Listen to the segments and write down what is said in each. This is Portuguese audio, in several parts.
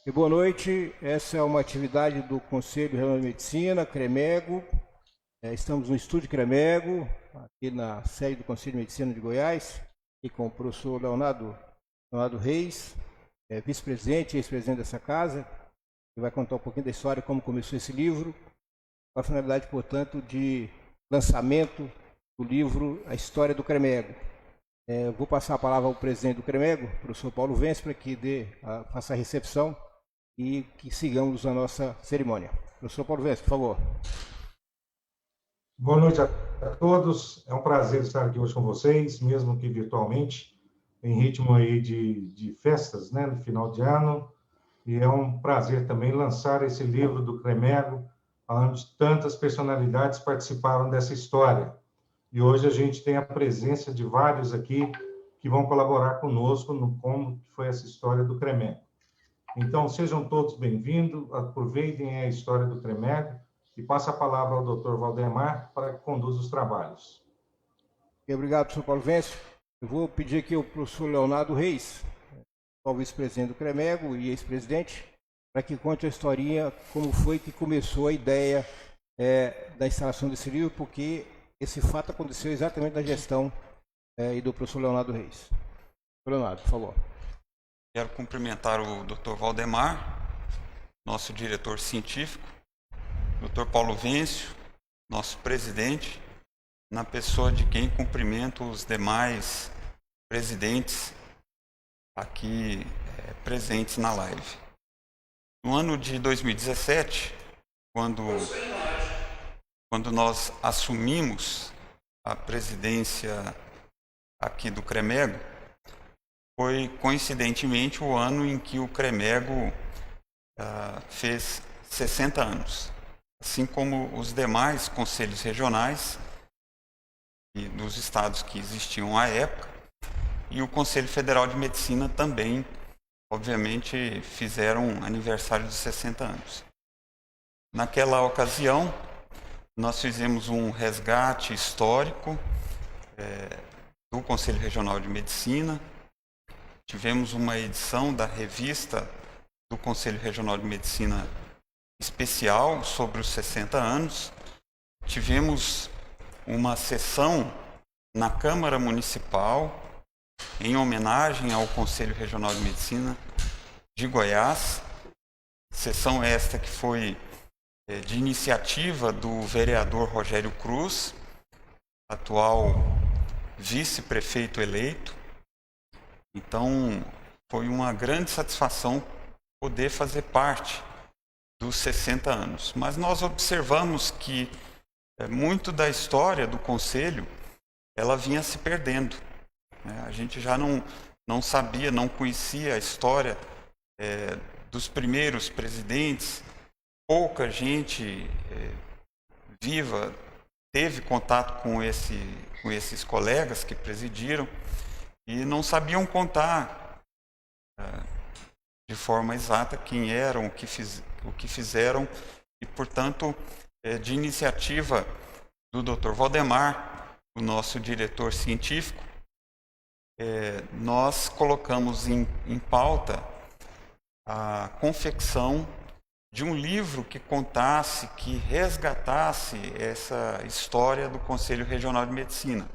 E boa noite, essa é uma atividade do Conselho Regional de Medicina, CREMEGO. Estamos no Estúdio CREMEGO, aqui na sede do Conselho de Medicina de Goiás, e com o professor Leonardo Reis, vice-presidente e ex-presidente dessa casa, que vai contar um pouquinho da história, como começou esse livro, com a finalidade, portanto, de lançamento do livro A História do CREMEGO. Vou passar a palavra ao presidente do CREMEGO, professor Paulo Vence, para que faça a recepção e que sigamos a nossa cerimônia. Professor Paulo Vence, por favor. Boa noite a todos. É um prazer estar aqui hoje com vocês, mesmo que virtualmente, em ritmo aí de festas, né, no final de ano. E é um prazer também lançar esse livro do CREMEGO, onde tantas personalidades participaram dessa história. E hoje a gente tem a presença de vários aqui que vão colaborar conosco no como foi essa história do CREMEGO. Então, sejam todos bem-vindos, aproveitem a história do CREMEGO e passo a palavra ao Dr. Valdemar para que conduza os trabalhos. Obrigado, professor Paulo Vence. Eu vou pedir aqui ao professor Leonardo Reis, o vice-presidente do CREMEGO e ex-presidente, para que conte a historinha, como foi que começou a ideia da instalação desse livro, porque esse fato aconteceu exatamente na gestão e do professor Leonardo Reis. Leonardo, por favor. Quero cumprimentar o Dr. Valdemar, nosso diretor científico, Dr. Paulo Vence, nosso presidente, na pessoa de quem cumprimento os demais presidentes aqui presentes na live. No ano de 2017, quando nós assumimos a presidência aqui do CREMEGO, foi coincidentemente o ano em que o CREMEGO fez 60 anos, assim como os demais conselhos regionais e dos estados que existiam à época, e o Conselho Federal de Medicina também, obviamente, fizeram aniversário de 60 anos. Naquela ocasião, nós fizemos um resgate histórico do Conselho Regional de Medicina. Tivemos uma edição da revista do Conselho Regional de Medicina especial sobre os 60 anos. Tivemos uma sessão na Câmara Municipal em homenagem ao Conselho Regional de Medicina de Goiás. Sessão esta que foi de iniciativa do vereador Rogério Cruz, atual vice-prefeito eleito. Então, foi uma grande satisfação poder fazer parte dos 60 anos. Mas nós observamos que muito da história do Conselho, ela vinha se perdendo. A gente já não sabia, não conhecia a história dos primeiros presidentes. Pouca gente viva teve contato com esses colegas que presidiram, e não sabiam contar de forma exata quem eram, o que fizeram, e, portanto, de iniciativa do Dr. Valdemar, o nosso diretor científico, nós colocamos em pauta a confecção de um livro que contasse, que resgatasse essa história do Conselho Regional de Medicina.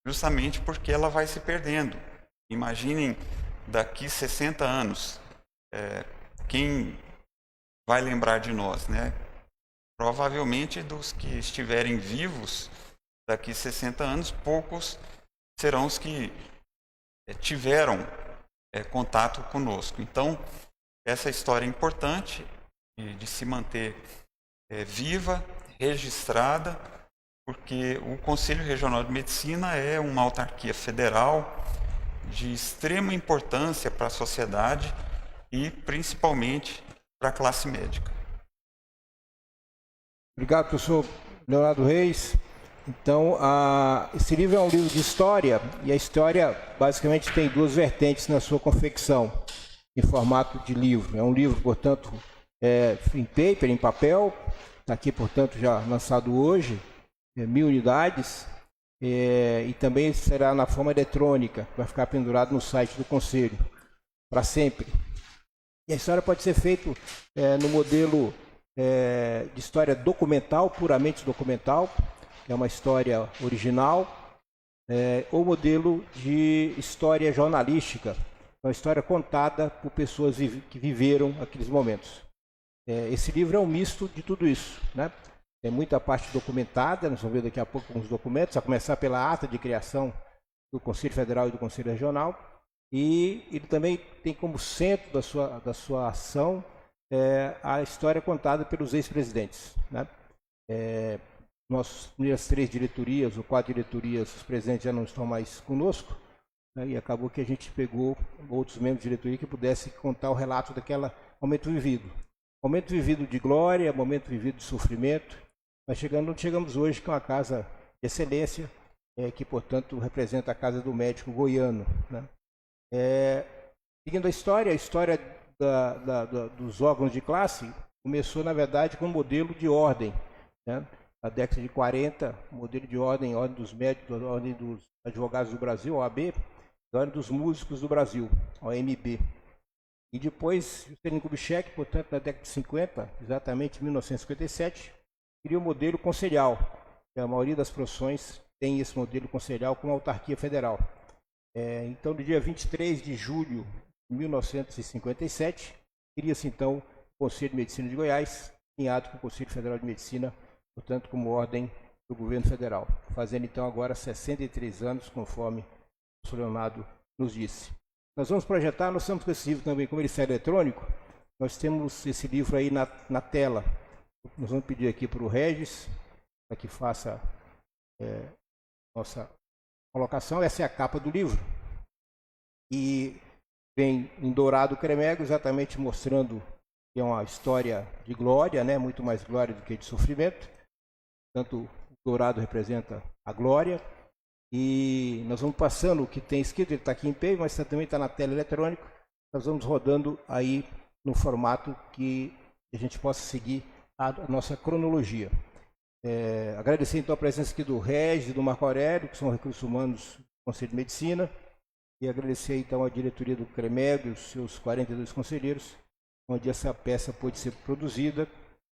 Justamente porque ela vai se perdendo. Imaginem, daqui 60 anos, quem vai lembrar de nós, né? Provavelmente dos que estiverem vivos daqui 60 anos, poucos serão os que tiveram contato conosco. Então, essa história é importante de se manter viva, registrada, porque o Conselho Regional de Medicina é uma autarquia federal de extrema importância para a sociedade e principalmente para a classe médica. Obrigado, professor Leonardo Reis. Então, esse livro é um livro de história, e a história basicamente tem duas vertentes na sua confecção, em formato de livro. É um livro, portanto, em paper, em papel, está aqui, portanto, já lançado hoje, 1000 unidades, e também será na forma eletrônica, vai ficar pendurado no site do Conselho, para sempre. E a história pode ser feita no modelo de história documental, puramente documental, é uma história original, ou modelo de história jornalística, uma história contada por pessoas que viveram aqueles momentos. Esse livro é um misto de tudo isso, né? Tem muita parte documentada, nós vamos ver daqui a pouco uns documentos, a começar pela ata de criação do Conselho Federal e do Conselho Regional, e ele também tem como centro da sua ação a história contada pelos ex-presidentes, né? Nossas primeiras 3 diretorias ou 4 diretorias, os presidentes já não estão mais conosco, né? E acabou que a gente pegou outros membros de diretoria que pudessem contar o relato daquele momento vivido. Momento vivido de glória, momento vivido de sofrimento. Nós chegamos hoje com a casa de excelência, que, portanto, representa a Casa do Médico Goiano, né? Seguindo a história dos órgãos de classe começou, na verdade, com um modelo de ordem, né? Na década de 40, modelo de ordem dos médicos, ordem dos advogados do Brasil, OAB, ordem dos músicos do Brasil, OMB. E depois, Juscelino Kubitschek, portanto, na década de 50, exatamente em 1957, criou o modelo conselhal. A maioria das profissões tem esse modelo conselhal com autarquia federal. Então, no dia 23 de julho de 1957, cria-se, então, o Conselho de Medicina de Goiás, alinhado com o Conselho Federal de Medicina, portanto, como ordem do governo federal, fazendo, então, agora 63 anos, conforme o professor Leonardo nos disse. Nós vamos projetar, nós estamos com esse livro também, como ele é eletrônico, nós temos esse livro aí na tela. Nós vamos pedir aqui para o Regis, para que faça nossa colocação. Essa é a capa do livro. E vem em dourado cremego, exatamente mostrando que é uma história de glória, né? Muito mais glória do que de sofrimento. Portanto, o dourado representa a glória. E nós vamos passando o que tem escrito, ele está aqui em pé, mas também está na tela eletrônica. Nós vamos rodando aí no formato que a gente possa seguir a nossa cronologia. Agradecer então a presença aqui do Regis e do Marco Aurélio, que são recursos humanos do Conselho de Medicina, e agradecer então a diretoria do CREMEG e os seus 42 conselheiros, onde essa peça pôde ser produzida,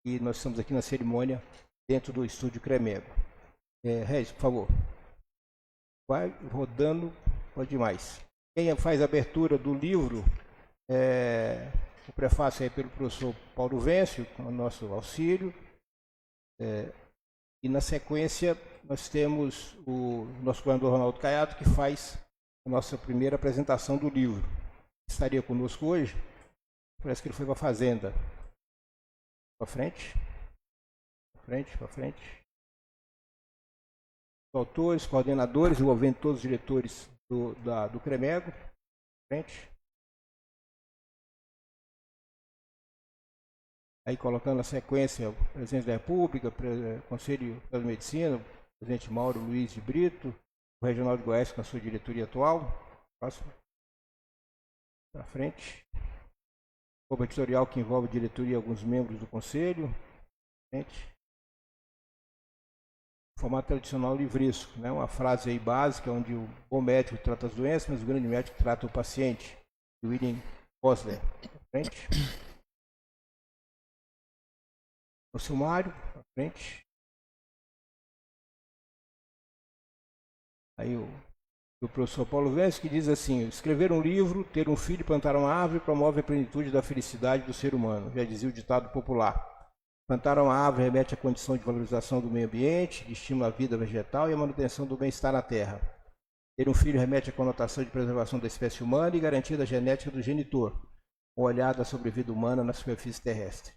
e nós estamos aqui na cerimônia dentro do estúdio CREMEG. Regis, por favor. Vai rodando, pode ir mais. Quem faz a abertura do livro, o prefácio é pelo professor Paulo Vêncio, com o nosso auxílio. E na sequência nós temos o nosso governador Ronaldo Caiado, que faz a nossa primeira apresentação do livro. Estaria conosco hoje, parece que ele foi para a fazenda. Para frente. Para frente, para frente. Autores, coordenadores, envolvendo todos os diretores do CREMEG. Frente. Aí colocando a sequência, o presidente da República, Conselho de Medicina, o presidente Mauro Luiz de Brito, o Regional de Goiás com a sua diretoria atual. Próximo. Para frente. O editorial que envolve a diretoria e alguns membros do Conselho. Frente. Formato tradicional livresco, né? Uma frase aí básica, onde o bom médico trata as doenças, mas o grande médico trata o paciente. William Osler. Frente. O sumário, à frente. Aí o professor Paulo Vêncio, que diz assim: escrever um livro, ter um filho e plantar uma árvore promove a plenitude da felicidade do ser humano. Já dizia o ditado popular. Plantar uma árvore remete à condição de valorização do meio ambiente, de estímulo à vida vegetal e à manutenção do bem-estar na terra. Ter um filho remete à conotação de preservação da espécie humana e garantia da genética do genitor, um olhar da sobrevida humana na superfície terrestre.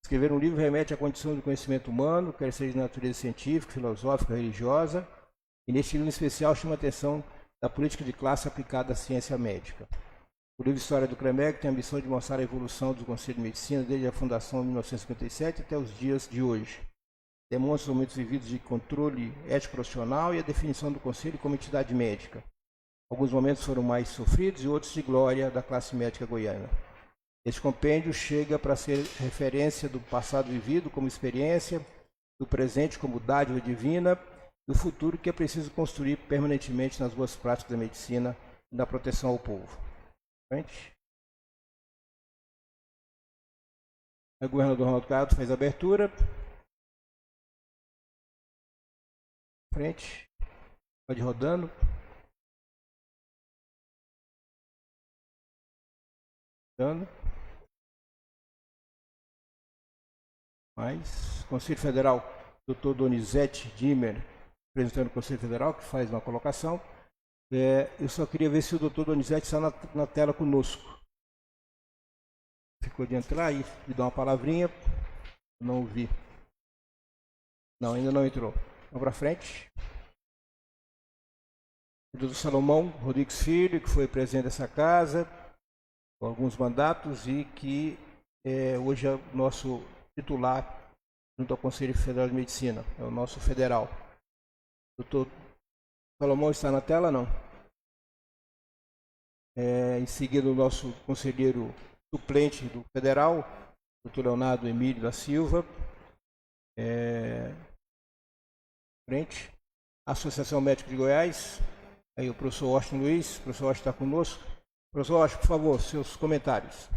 Escrever um livro remete à condição do conhecimento humano, quer seja de natureza científica, filosófica, religiosa, e neste livro em especial chama a atenção da política de classe aplicada à ciência médica. O livro História do CREMEG tem a missão de mostrar a evolução do Conselho de Medicina desde a fundação em 1957 até os dias de hoje. Demonstra os momentos vividos de controle ético-profissional e a definição do Conselho como entidade médica. Alguns momentos foram mais sofridos e outros de glória da classe médica goiana. Este compêndio chega para ser referência do passado vivido como experiência, do presente como dádiva divina e do futuro que é preciso construir permanentemente nas boas práticas da medicina e da proteção ao povo. Frente. O governador Ronaldo Caiado faz a abertura. Frente. Pode ir rodando. Rodando. Mais. Conselho Federal, Dr. Donizete Dimmer, representando o Conselho Federal, que faz uma colocação. Eu só queria ver se o Dr. Donizete está na tela conosco. Ficou de entrar aí, de dar uma palavrinha. Não ouvi. Não, ainda não entrou. Vamos para frente. O Dr. Salomão Rodrigues Filho, que foi presidente dessa casa, com alguns mandatos, e que hoje é o nosso titular junto ao Conselho Federal de Medicina, é o nosso federal. Doutor Salomão está na tela, não? Em seguida, o nosso conselheiro suplente do federal, doutor Leonardo Emílio da Silva. Frente. Associação Médica de Goiás. Aí o professor Washington Luiz. O professor Washington está conosco. Professor Washington, por favor, seus comentários.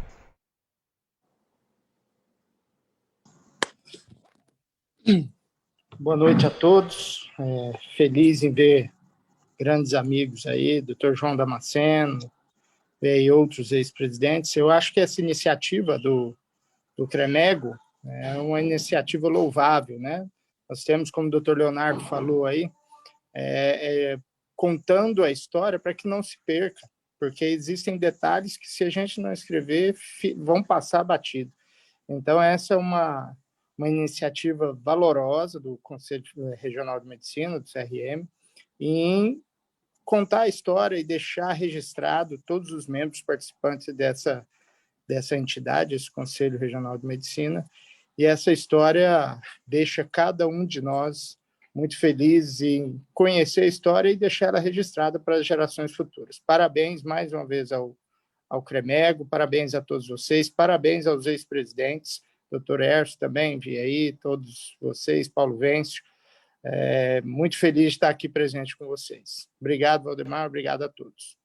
Boa noite a todos. Feliz em ver grandes amigos aí, Dr. João Damasceno e outros ex-presidentes. Eu acho que essa iniciativa do CREMEGO é uma iniciativa louvável, né? Nós temos, como o Dr. Leonardo falou aí, contando a história para que não se perca, porque existem detalhes que, se a gente não escrever, vão passar batido. Então, essa é uma iniciativa valorosa do Conselho Regional de Medicina, do CRM, em contar a história e deixar registrado todos os membros participantes dessa entidade, esse Conselho Regional de Medicina, e essa história deixa cada um de nós muito feliz em conhecer a história e deixar ela registrada para as gerações futuras. Parabéns mais uma vez ao CREMEGO, parabéns a todos vocês, parabéns aos ex-presidentes, Dr. Erso também, vi aí, todos vocês, Paulo Vêncio, muito feliz de estar aqui presente com vocês. Obrigado, Valdemar, obrigado a todos.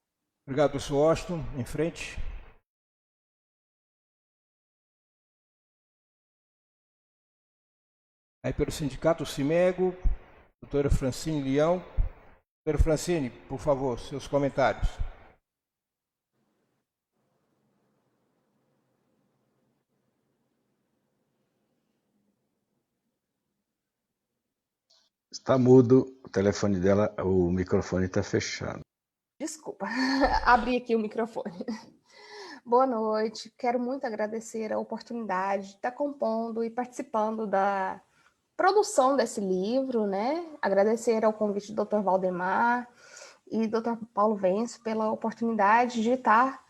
Obrigado, professor Washington. Em frente. Aí pelo sindicato CIMEGO, doutora Francine Leão. Doutora Francine, por favor, seus comentários. Está mudo o telefone dela, o microfone está fechado. Desculpa, abri aqui o microfone. Boa noite, quero muito agradecer a oportunidade de estar compondo e participando da produção desse livro, né? Agradecer ao convite do Dr. Valdemar e Dr. Paulo Vêncio pela oportunidade de estar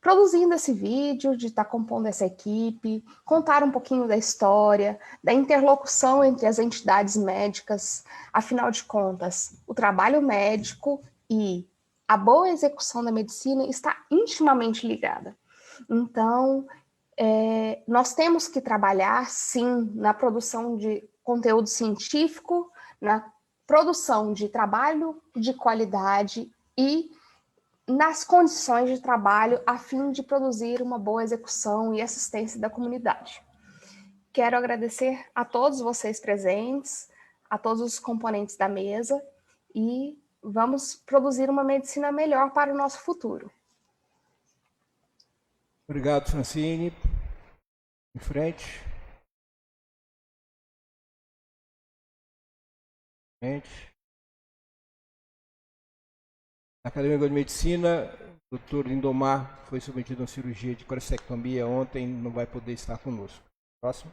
produzindo esse vídeo, de estar compondo essa equipe, contar um pouquinho da história, da interlocução entre as entidades médicas. Afinal de contas, o trabalho médico e a boa execução da medicina está intimamente ligada. Então, nós temos que trabalhar, sim, na produção de conteúdo científico, na produção de trabalho de qualidade e nas condições de trabalho a fim de produzir uma boa execução e assistência da comunidade. Quero agradecer a todos vocês presentes, a todos os componentes da mesa e vamos produzir uma medicina melhor para o nosso futuro. Obrigado, Francine. Em frente. Na Academia de Medicina, o Dr. Lindomar foi submetido a uma cirurgia de colecistectomia ontem, não vai poder estar conosco. Próximo.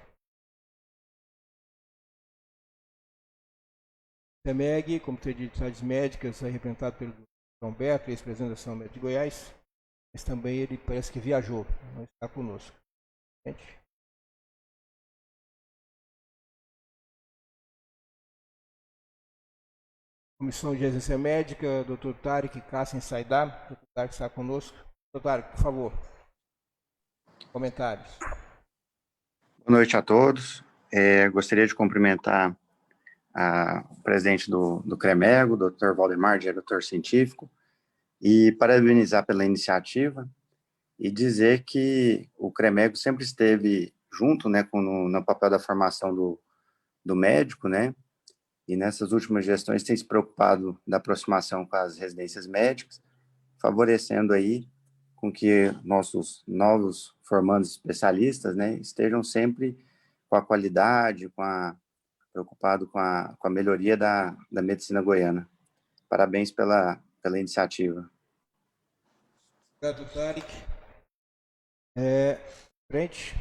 CEMEG, Comitê de Entidades Médicas, é representado pelo Dr. Humberto, ex-presidente da Associação Médica de Goiás, mas também ele parece que viajou, não está conosco. Gente. Comissão de Agência Médica, Dr. Tarek Kassim Saidar. Dr. Tarek está conosco. Dr. Tarek, por favor. Comentários. Boa noite a todos. Gostaria de cumprimentar o presidente do CREMEGO, Dr. Valdemar, diretor científico, e parabenizar pela iniciativa e dizer que o CREMEGO sempre esteve junto, né, no papel da formação do médico, né, e nessas últimas gestões tem se preocupado da aproximação com as residências médicas, favorecendo aí com que nossos novos formandos especialistas, né, estejam sempre com a qualidade, preocupado com a melhoria da medicina goiana. Parabéns pela iniciativa. Obrigado, Tarek. Frente.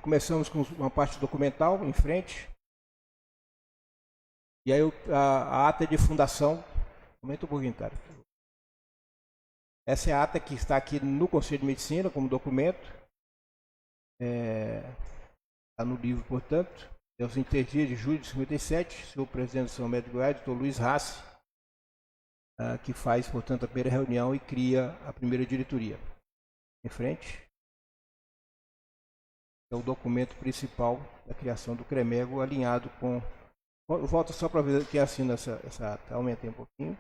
Começamos com uma parte documental em frente. E aí a ata de fundação. Comenta um pouquinho, Tarek. Essa é a ata que está aqui no Conselho de Medicina como documento. Está no livro, portanto. É os 30 dias de julho de 57, senhor presidente do São Médico de Goiás, doutor Luiz Rassi, que faz, portanto, a primeira reunião e cria a primeira diretoria. Em frente. É o documento principal da criação do CREMEGO, alinhado com... Eu volto só para ver quem assina essa ata. Aumentei um pouquinho.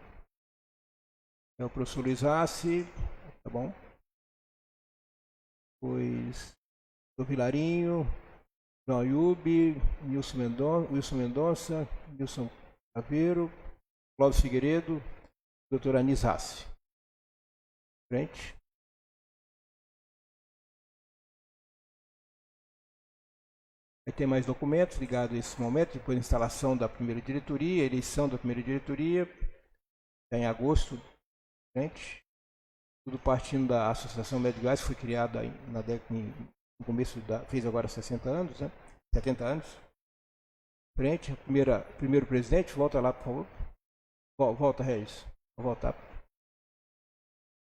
É o professor Luiz Rassi, tá bom? Pois o Vilarinho, João Ayub, Wilson Mendonça, Wilson Caveiro, Cláudio Figueiredo, doutor Anis Rassi. Frente. Aí tem mais documentos ligados a esse momento, depois a instalação da primeira diretoria, eleição da primeira diretoria, já em agosto, frente. Tudo partindo da Associação Médica de Goiás, que foi criada na década, no começo fez agora 60 anos, né? 70 anos. Frente, primeiro presidente, volta lá, por favor. Volta, Regis. Vou voltar.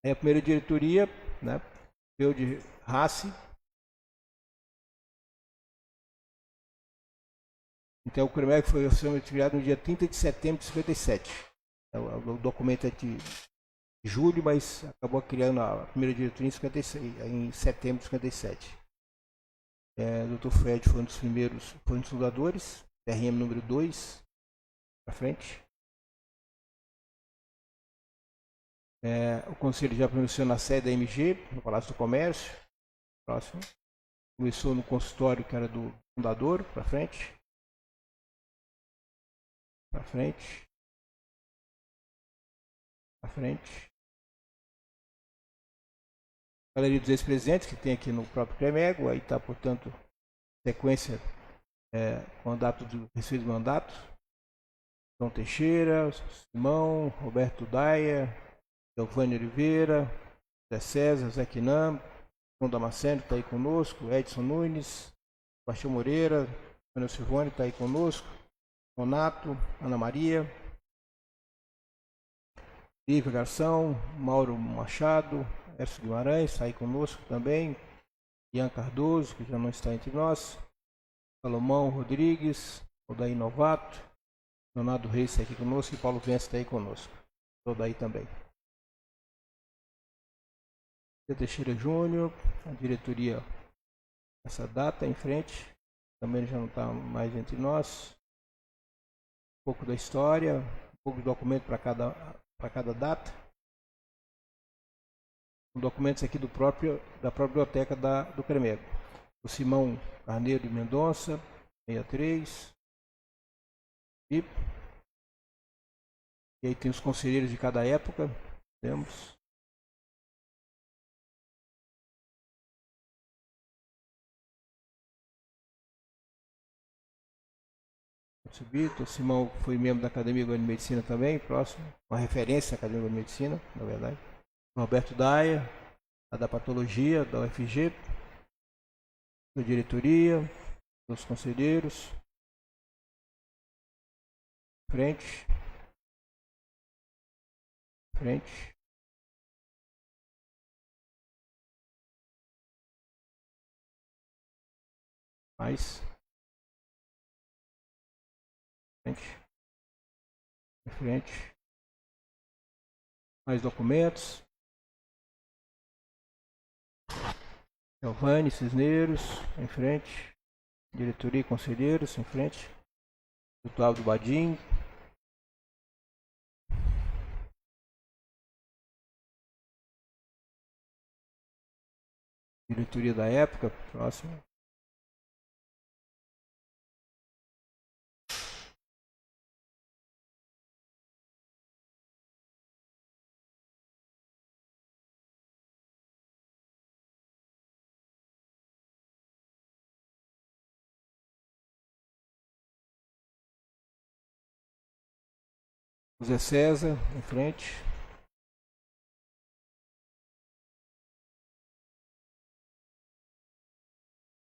Aí a primeira diretoria, né? Eu de Rassi. Então o CREMEG foi oficialmente criado no dia 30 de setembro de 57. O documento é de julho, mas acabou criando a primeira diretoria em setembro de 57. Dr. Fred foi um dos primeiros, foi um dos fundadores, TRM número 2, para frente. O conselho já pronunciou na sede da MG, no Palácio do Comércio. Próximo. Começou no consultório que era do fundador, para frente. Para frente. Para frente. Galeria dos ex-presidentes, que tem aqui no próprio CREMEGO, aí está, portanto, sequência com a data do recesso do mandato. João Teixeira, Simão, Roberto Daia, Giovanni Oliveira, Zé César, Zé Quinam, João Damasceno está aí conosco, Edson Nunes, Baixão Moreira, Ana Silvone está aí conosco, Donato, Ana Maria, Lívia Garção, Mauro Machado,Ércio Guimarães está aí conosco também, Ian Cardoso, que já não está entre nós, Salomão Rodrigues, Odaí Novato, Leonardo Reis está aqui conosco e Paulo Vence está aí conosco. Odaí também. Teixeira Júnior, a diretoria essa data em frente, também já não está mais entre nós. Um pouco da história, um pouco de documento para cada data. Documentos aqui da própria biblioteca do CREMEGO. O Simão Carneiro de Mendonça, 63. E aí tem os conselheiros de cada época. Temos. O Simão foi membro da Academia Goiana de Medicina também, próximo. Uma referência à Academia Goiana de Medicina, na verdade. Roberto Daia, da Patologia, da UFG, da diretoria, dos conselheiros. Frente. Frente. Mais. Frente. Frente. Mais documentos. Giovanni Cisneiros, em frente. Diretoria e conselheiros, em frente. Doutor Aldo Badim. diretoria da época. Próximo. José César, em frente.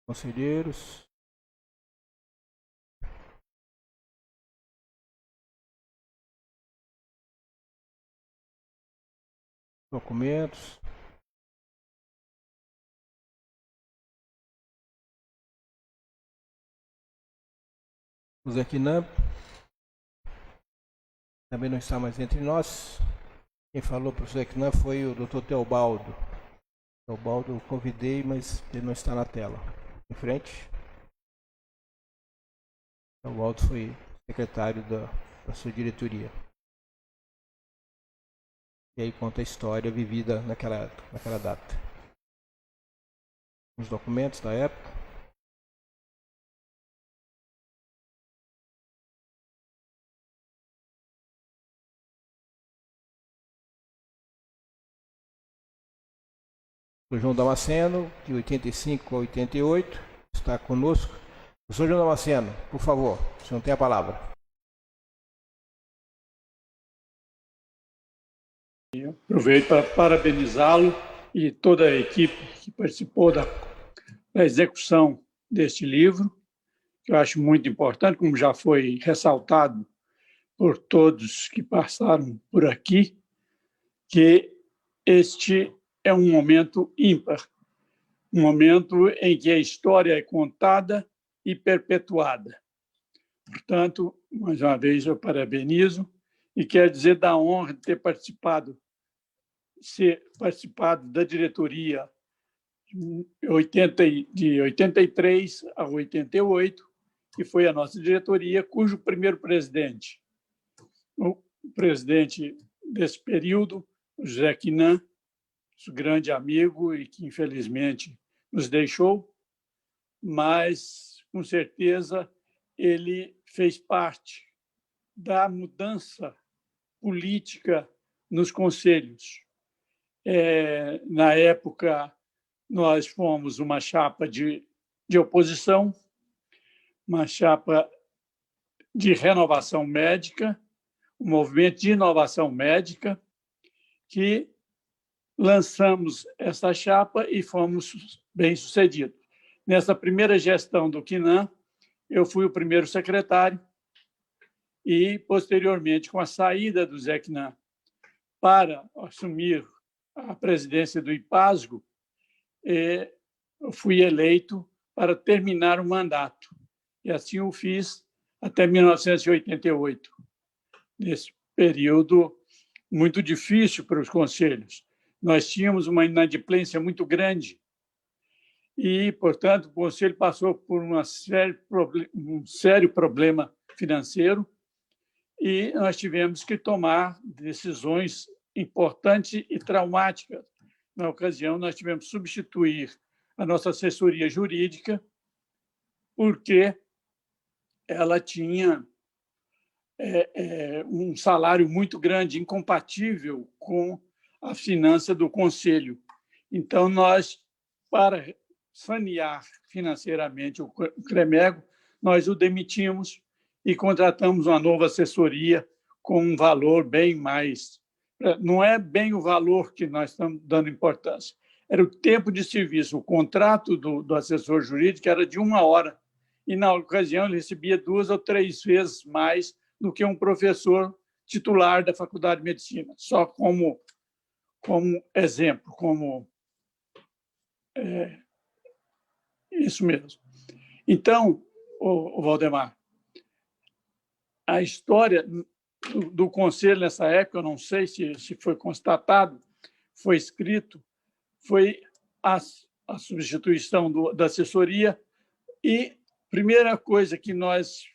Conselheiros. Documentos. José Quinan também não está mais entre nós. Quem falou para o José Quinan foi o Dr. Teobaldo. Teobaldo eu convidei, mas ele não está na tela. Em frente. Teobaldo foi secretário da sua diretoria. E aí conta a história vivida naquela data. Os documentos da época. O João Damasceno, de 85 a 88, está conosco. Professor João Damasceno, por favor, o senhor tem a palavra. Eu aproveito para parabenizá-lo e toda a equipe que participou da execução deste livro, que eu acho muito importante, como já foi ressaltado por todos que passaram por aqui, que este é um momento ímpar, um momento em que a história é contada e perpetuada. Portanto, mais uma vez, eu parabenizo e quero dizer da honra de ter participado da diretoria de 83 a 88, que foi a nossa diretoria, cujo primeiro presidente, o presidente desse período, José Quinan, grande amigo e que, infelizmente, nos deixou, mas, com certeza, ele fez parte da mudança política nos conselhos. Na época, nós fomos uma chapa de oposição, uma chapa de renovação médica, um movimento de inovação médica, que lançamos essa chapa e fomos bem-sucedidos. Nessa primeira gestão do Quinan, eu fui o primeiro secretário e, posteriormente, com a saída do Zé Quinan para assumir a presidência do IPASGO, eu fui eleito para terminar o mandato. E assim o fiz até 1988, nesse período muito difícil para os conselhos. Nós tínhamos uma inadimplência muito grande e, portanto, o Conselho passou por um sério problema financeiro e nós tivemos que tomar decisões importantes e traumáticas. Na ocasião, nós tivemos que substituir a nossa assessoria jurídica porque ela tinha um salário muito grande, incompatível com a finança do Conselho. Então, nós, para sanear financeiramente o CREMEGO, nós o demitimos e contratamos uma nova assessoria com um valor bem mais... Não é bem o valor que nós estamos dando importância, era o tempo de serviço. O contrato do assessor jurídico era de 1 hora e, na ocasião, ele recebia 2 ou 3 vezes mais do que um professor titular da Faculdade de Medicina, só como exemplo, isso mesmo. Então, o Valdemar, a história do Conselho nessa época, eu não sei se foi constatado, foi escrito, foi a substituição da assessoria e a primeira coisa que nós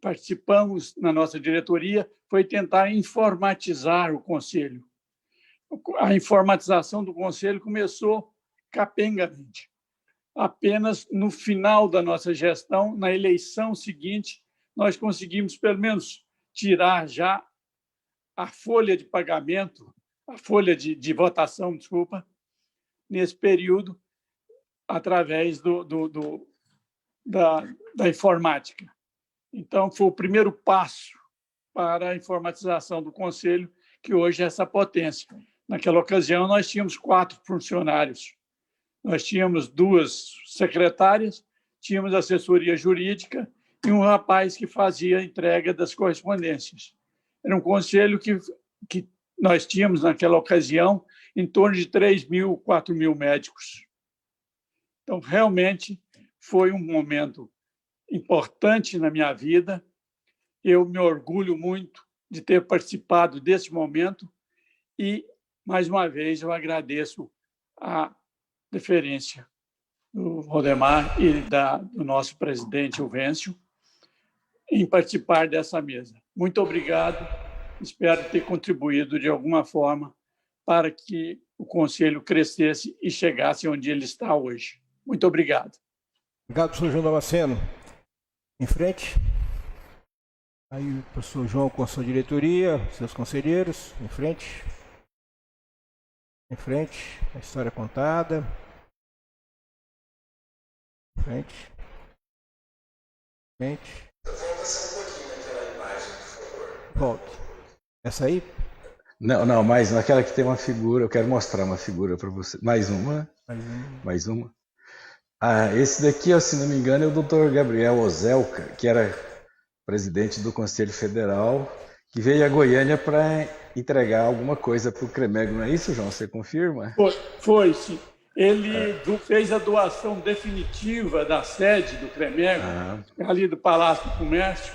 participamos na nossa diretoria foi tentar informatizar o Conselho. A informatização do Conselho começou capengamente. apenas no final da nossa gestão, na eleição seguinte, nós conseguimos, pelo menos, tirar já a folha de pagamento, a folha de votação, desculpa, nesse período, através da informática. Então, foi o primeiro passo para a informatização do Conselho, que hoje é essa potência. Naquela ocasião, nós tínhamos 4 funcionários. Nós tínhamos 2 secretárias, tínhamos assessoria jurídica e um rapaz que fazia a entrega das correspondências. Era um conselho que nós tínhamos, naquela ocasião, em torno de 3.000, 4.000 médicos. Então, realmente, foi um momento importante na minha vida. Eu me orgulho muito de ter participado desse momento e, mais uma vez, eu agradeço a deferência do Valdemar e do nosso presidente, o Vêncio, em participar dessa mesa. Muito obrigado. Espero ter contribuído de alguma forma para que o Conselho crescesse e chegasse onde ele está hoje. Muito obrigado. Obrigado, professor João Damasceno. Em frente. Aí o professor João com a sua diretoria, seus conselheiros. Em frente. Em frente. A história contada. Em frente. Em frente. Volta um pouquinho naquela imagem, por favor. Volta. Essa aí? Não, mas naquela que tem uma figura, eu quero mostrar uma figura para você. Mais uma. Mais uma. Esse daqui, se não me engano, é o Dr. Gabriel Ozelka, que era presidente do Conselho Federal, que veio a Goiânia para entregar alguma coisa para o CREMEG. Não é isso, João? Você confirma? Foi, sim. Ele fez a doação definitiva da sede do CREMEG, ali do Palácio do Comércio,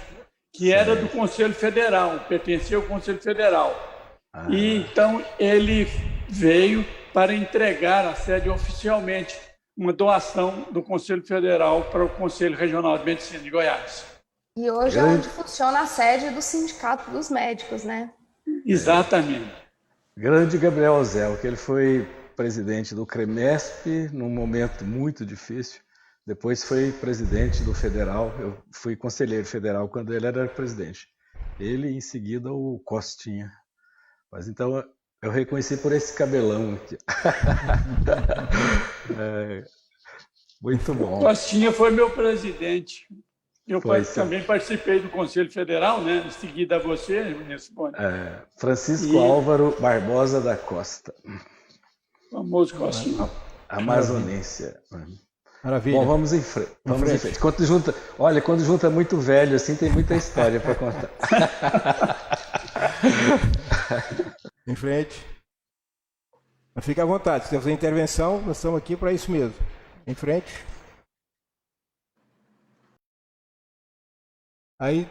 que era do Conselho Federal, pertencia ao Conselho Federal. E então ele veio para entregar a sede oficialmente, uma doação do Conselho Federal para o Conselho Regional de Medicina de Goiás. E hoje é onde funciona a sede do Sindicato dos Médicos, né? Exatamente. Grande Gabriel Ozel, que ele foi presidente do CREMESP num momento muito difícil. Depois foi presidente do Federal. Eu fui conselheiro federal quando ele era presidente. Ele, em seguida, o Costinha. Mas então eu reconheci por esse cabelão aqui. Muito bom. Costinha foi meu presidente. Eu também participei do Conselho Federal, né? Em seguida a você, Ministro Boni. Francisco Álvaro Barbosa da Costa. Famoso Costinha. Amazonense. Maravilha. Bom, vamos em frente. Vamos em frente. Quando junta muito velho, assim, tem muita história para contar. Em frente. Mas fique à vontade. Se tiver intervenção, nós estamos aqui para isso mesmo. Em frente. Aí,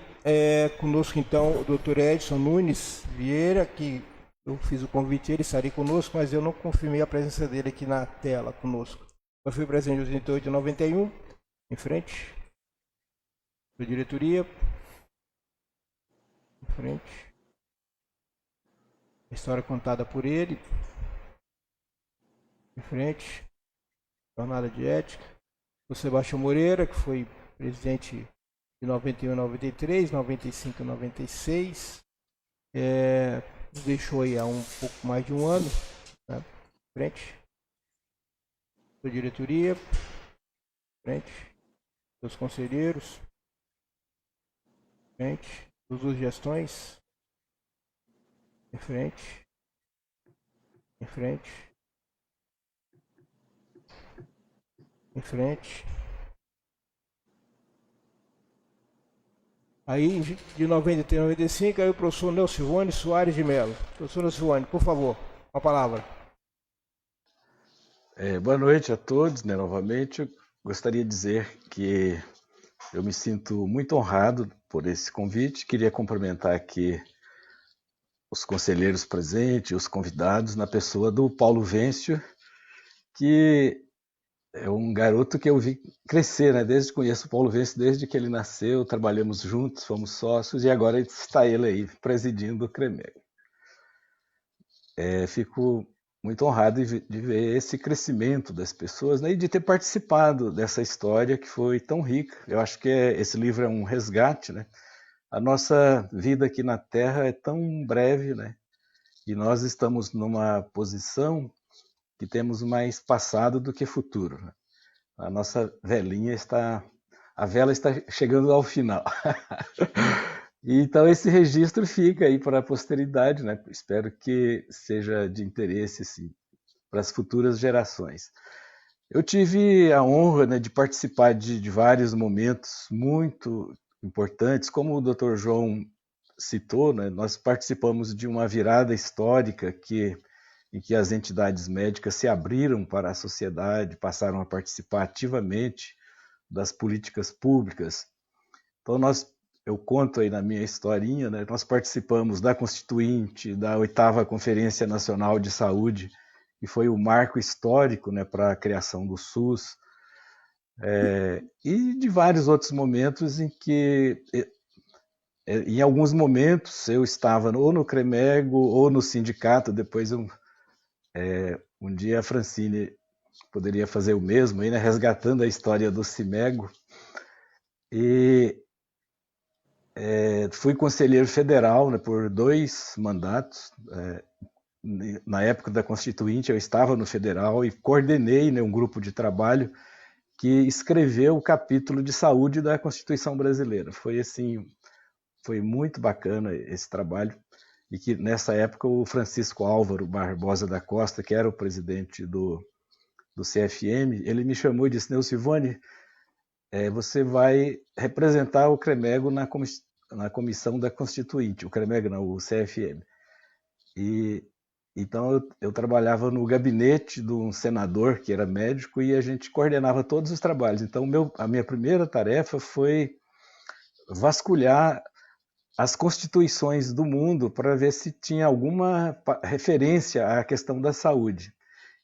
conosco, então, o doutor Edson Nunes Vieira, que eu fiz o convite, ele estaria conosco, mas eu não confirmei a presença dele aqui na tela conosco. Eu fui presente em 88 e 91. Em frente. Da diretoria. Em frente. A história contada por ele. Em frente. Jornada de ética. O Sebastião Moreira, que foi presidente de 91 a 93, 95 a 96. Deixou aí há um pouco mais de um ano. Né? Em frente. Da diretoria. Em frente. Dos conselheiros. Em frente. Dos duas gestões. Em frente. Em frente. Em frente. Aí, de 93 a 95, aí o professor Nelcivone Soares de Mello. Professor Nelcivone, por favor, a palavra. Boa noite a todos, né, novamente. Eu gostaria de dizer que eu me sinto muito honrado por esse convite. Queria cumprimentar aqui os conselheiros presentes, os convidados, na pessoa do Paulo Vêncio, que é um garoto que eu vi crescer, né? Conheço o Paulo Vêncio desde que ele nasceu, trabalhamos juntos, fomos sócios, e agora está ele aí, presidindo o CREMEG. Fico muito honrado de ver esse crescimento das pessoas, né, e de ter participado dessa história que foi tão rica. Eu acho que esse livro é um resgate, né? A nossa vida aqui na Terra é tão breve, né? E nós estamos numa posição que temos mais passado do que futuro, né? A nossa a vela está chegando ao final. Então esse registro fica aí para a posteridade, né? Espero que seja de interesse, sim, para as futuras gerações. Eu tive a honra, né, de participar de vários momentos muito importantes, como o Dr. João citou, né? Nós participamos de uma virada histórica em que as entidades médicas se abriram para a sociedade, passaram a participar ativamente das políticas públicas. Então eu conto aí na minha historinha, né? Nós participamos da Constituinte, da 8ª Conferência Nacional de Saúde, que foi o marco histórico, né, para a criação do SUS, e de vários outros momentos em que, em alguns momentos, eu estava ou no CREMEGO ou no sindicato. Depois, um dia a Francine poderia fazer o mesmo, aí, né, resgatando a história do CIMEGO. E fui conselheiro federal, né, por 2 mandatos. Na época da Constituinte, eu estava no federal e coordenei, né, um grupo de trabalho que escreveu o capítulo de saúde da Constituição brasileira. Foi muito bacana esse trabalho, e que nessa época o Francisco Álvaro Barbosa da Costa, que era o presidente do CFM, ele me chamou e disse: Neucivone, você vai representar o CREMEGO na comissão da Constituinte, o CREMEGO não, o CFM. Então eu trabalhava no gabinete de um senador que era médico e a gente coordenava todos os trabalhos. Então a minha primeira tarefa foi vasculhar as constituições do mundo para ver se tinha alguma referência à questão da saúde.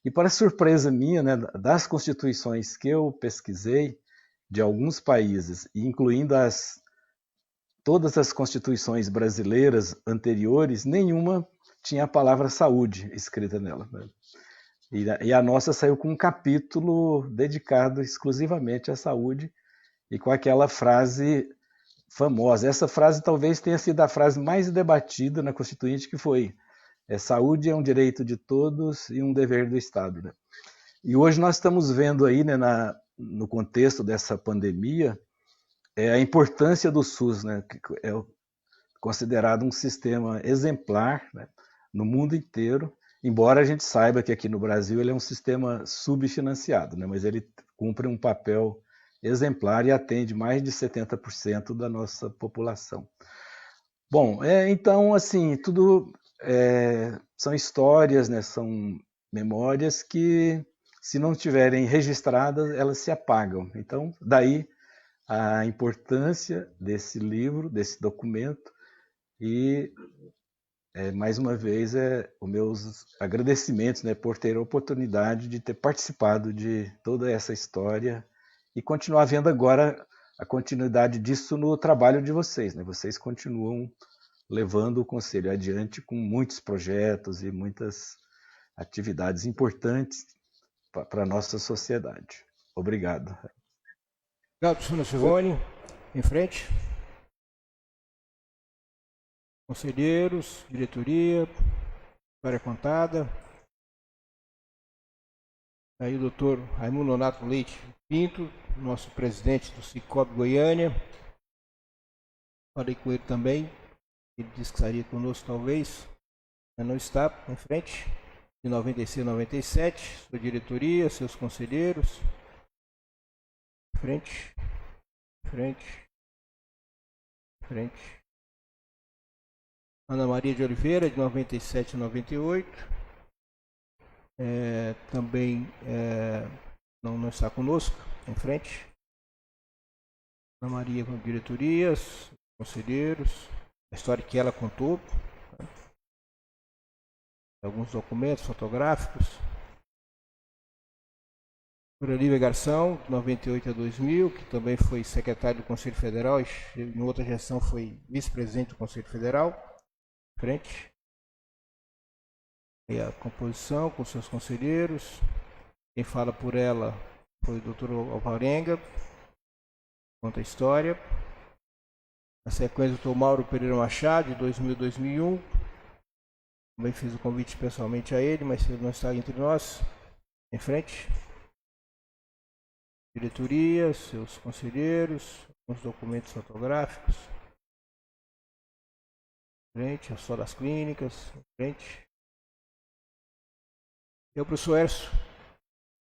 E para surpresa minha, né, das constituições que eu pesquisei, de alguns países, incluindo todas as constituições brasileiras anteriores, nenhuma tinha a palavra saúde escrita nela, né? E a nossa saiu com um capítulo dedicado exclusivamente à saúde e com aquela frase famosa. Essa frase talvez tenha sido a frase mais debatida na Constituinte, que foi: saúde é um direito de todos e um dever do Estado, né? E hoje nós estamos vendo aí, né, no contexto dessa pandemia, a importância do SUS, né, que é considerado um sistema exemplar, né, no mundo inteiro, embora a gente saiba que aqui no Brasil ele é um sistema subfinanciado, né, mas ele cumpre um papel exemplar e atende mais de 70% da nossa população. Bom, então, assim, tudo são histórias, né, são memórias que, se não estiverem registradas, elas se apagam. Então, daí a importância desse livro, desse documento, e mais uma vez os meus agradecimentos, né, por ter a oportunidade de ter participado de toda essa história e continuar vendo agora a continuidade disso no trabalho de vocês, né? Vocês continuam levando o Conselho adiante com muitos projetos e muitas atividades importantes para a nossa sociedade. Obrigado. Obrigado, senhora Silvone. Em frente. Conselheiros, diretoria, história contada. Aí o doutor Raimundo Nonato Leite Pinto, nosso presidente do Cicobi Goiânia. Falei com ele também. Ele disse que estaria conosco talvez, mas não está. Em frente. De 96 a 97, sua diretoria, seus conselheiros. Frente. Ana Maria de Oliveira, de 97 a 98. Também não está conosco. Em frente. Ana Maria com diretorias, conselheiros, a história que ela contou. Alguns documentos fotográficos. Doutora Lívia Garção, de 98 a 2000, que também foi secretário do Conselho Federal e em outra gestão foi vice-presidente do Conselho Federal. Frente. E a composição com seus conselheiros. Quem fala por ela foi o Dr. Alvarenga, conta a história. Na sequência, o Dr. Mauro Pereira Machado, de 2000 a 2001. Também fiz o convite pessoalmente a ele, mas ele não está entre nós. Em frente. Diretoria, seus conselheiros, alguns documentos fotográficos. Em frente, a só das clínicas. Em frente. E o professor Erso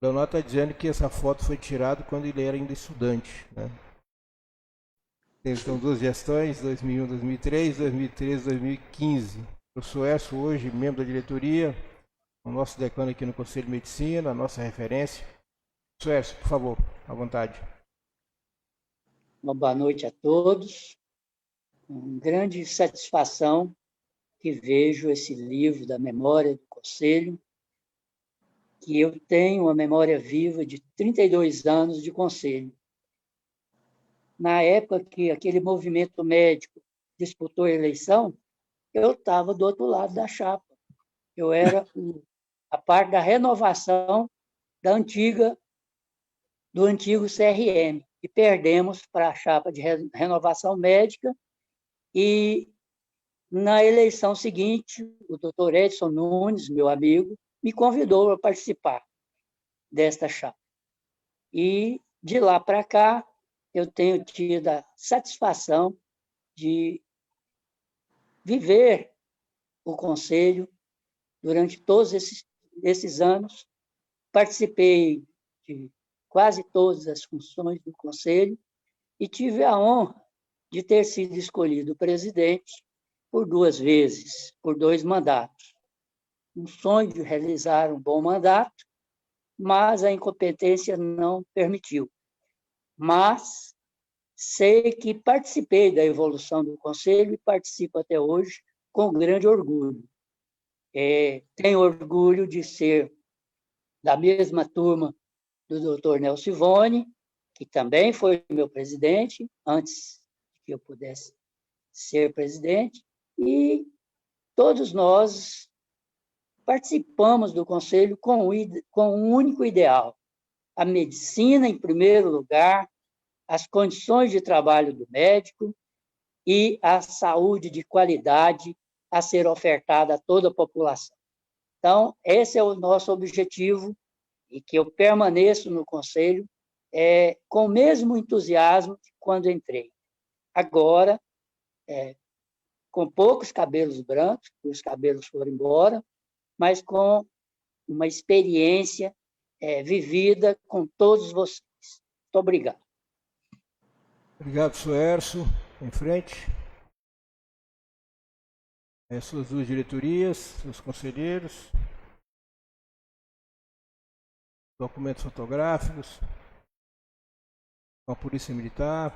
Leonardo está dizendo que essa foto foi tirada quando ele era ainda estudante, né? Então, duas gestões, 2001, 2003, 2013, 2015. O professor Erso, hoje, membro da diretoria, o nosso decano aqui no Conselho de Medicina, a nossa referência. Professor Erso, por favor, à vontade. Uma boa noite a todos. Com grande satisfação que vejo esse livro da memória do Conselho, que eu tenho uma memória viva de 32 anos de Conselho. Na época que aquele movimento médico disputou a eleição, eu estava do outro lado da chapa. Eu era a parte da renovação do antigo CRM, e perdemos para a chapa de renovação médica, e na eleição seguinte, o doutor Edson Nunes, meu amigo, me convidou a participar desta chapa. E, de lá para cá, eu tenho tido a satisfação de viver o Conselho durante todos esses anos. Participei de quase todas as funções do Conselho e tive a honra de ter sido escolhido presidente por 2 vezes, por 2 mandatos. Um sonho de realizar um bom mandato, mas a incompetência não permitiu. Mas sei que participei da evolução do Conselho e participo até hoje com grande orgulho. Tenho orgulho de ser da mesma turma do Dr. Nelson Ivone, que também foi meu presidente, antes que eu pudesse ser presidente, e todos nós participamos do Conselho com um único ideal: a medicina em primeiro lugar, as condições de trabalho do médico e a saúde de qualidade a ser ofertada a toda a população. Então, esse é o nosso objetivo, e que eu permaneço no Conselho com o mesmo entusiasmo que quando entrei. Agora, com poucos cabelos brancos, os cabelos foram embora, mas com uma experiência vivida com todos vocês. Muito obrigado. Obrigado, professor Erso. Em frente. Suas 2 diretorias, seus conselheiros. Documentos fotográficos. Com a Polícia Militar.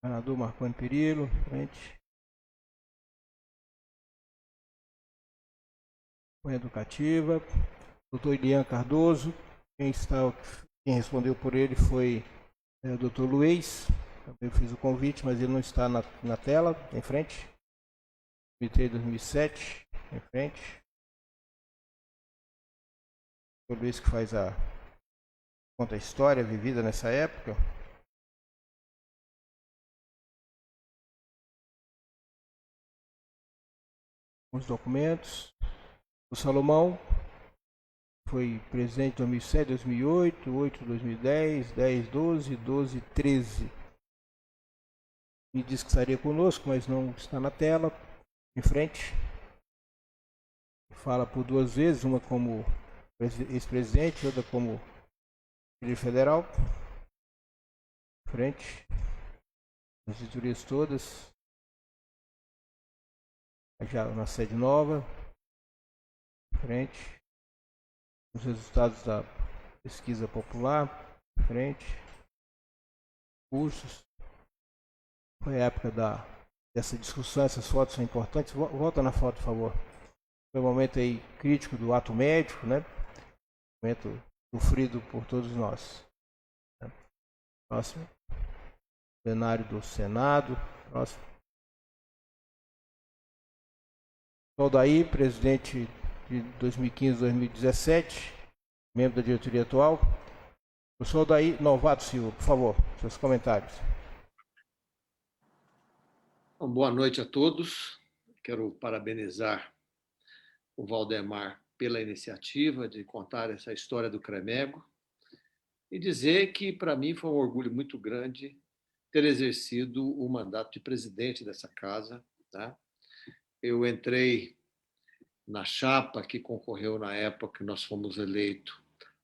Governador Marconi Perillo. Em frente. Educativa, Dr. Ilian Cardoso, quem respondeu por ele foi o Dr. Luiz, eu fiz o convite, mas ele não está na tela, em frente, 2003, 2007, em frente, o Dr. Luiz que conta a história vivida nessa época. Os documentos. O Salomão foi presidente em 2007, 2008, 8, 2010, 10, 12, 12, 13. Me disse que estaria conosco, mas não está na tela. Em frente. Fala por 2 vezes, uma como ex-presidente, outra como líder federal. Em frente. As diretorias todas. Já na sede nova. Frente, os resultados da pesquisa popular, frente, cursos. Foi a época dessa discussão, essas fotos são importantes. Volta na foto, por favor. Foi um momento aí crítico do ato médico, né? Momento sofrido por todos nós. Próximo. Plenário do Senado. Próximo. Aldair, presidente de 2015-2017, membro da diretoria atual. Professor Aldair Novato Silva, por favor, seus comentários. Bom, boa noite a todos. Quero parabenizar o Valdemar pela iniciativa de contar essa história do CREMEGO e dizer que, para mim, foi um orgulho muito grande ter exercido o mandato de presidente dessa casa. Tá? Eu entrei na chapa que concorreu na época que nós fomos eleitos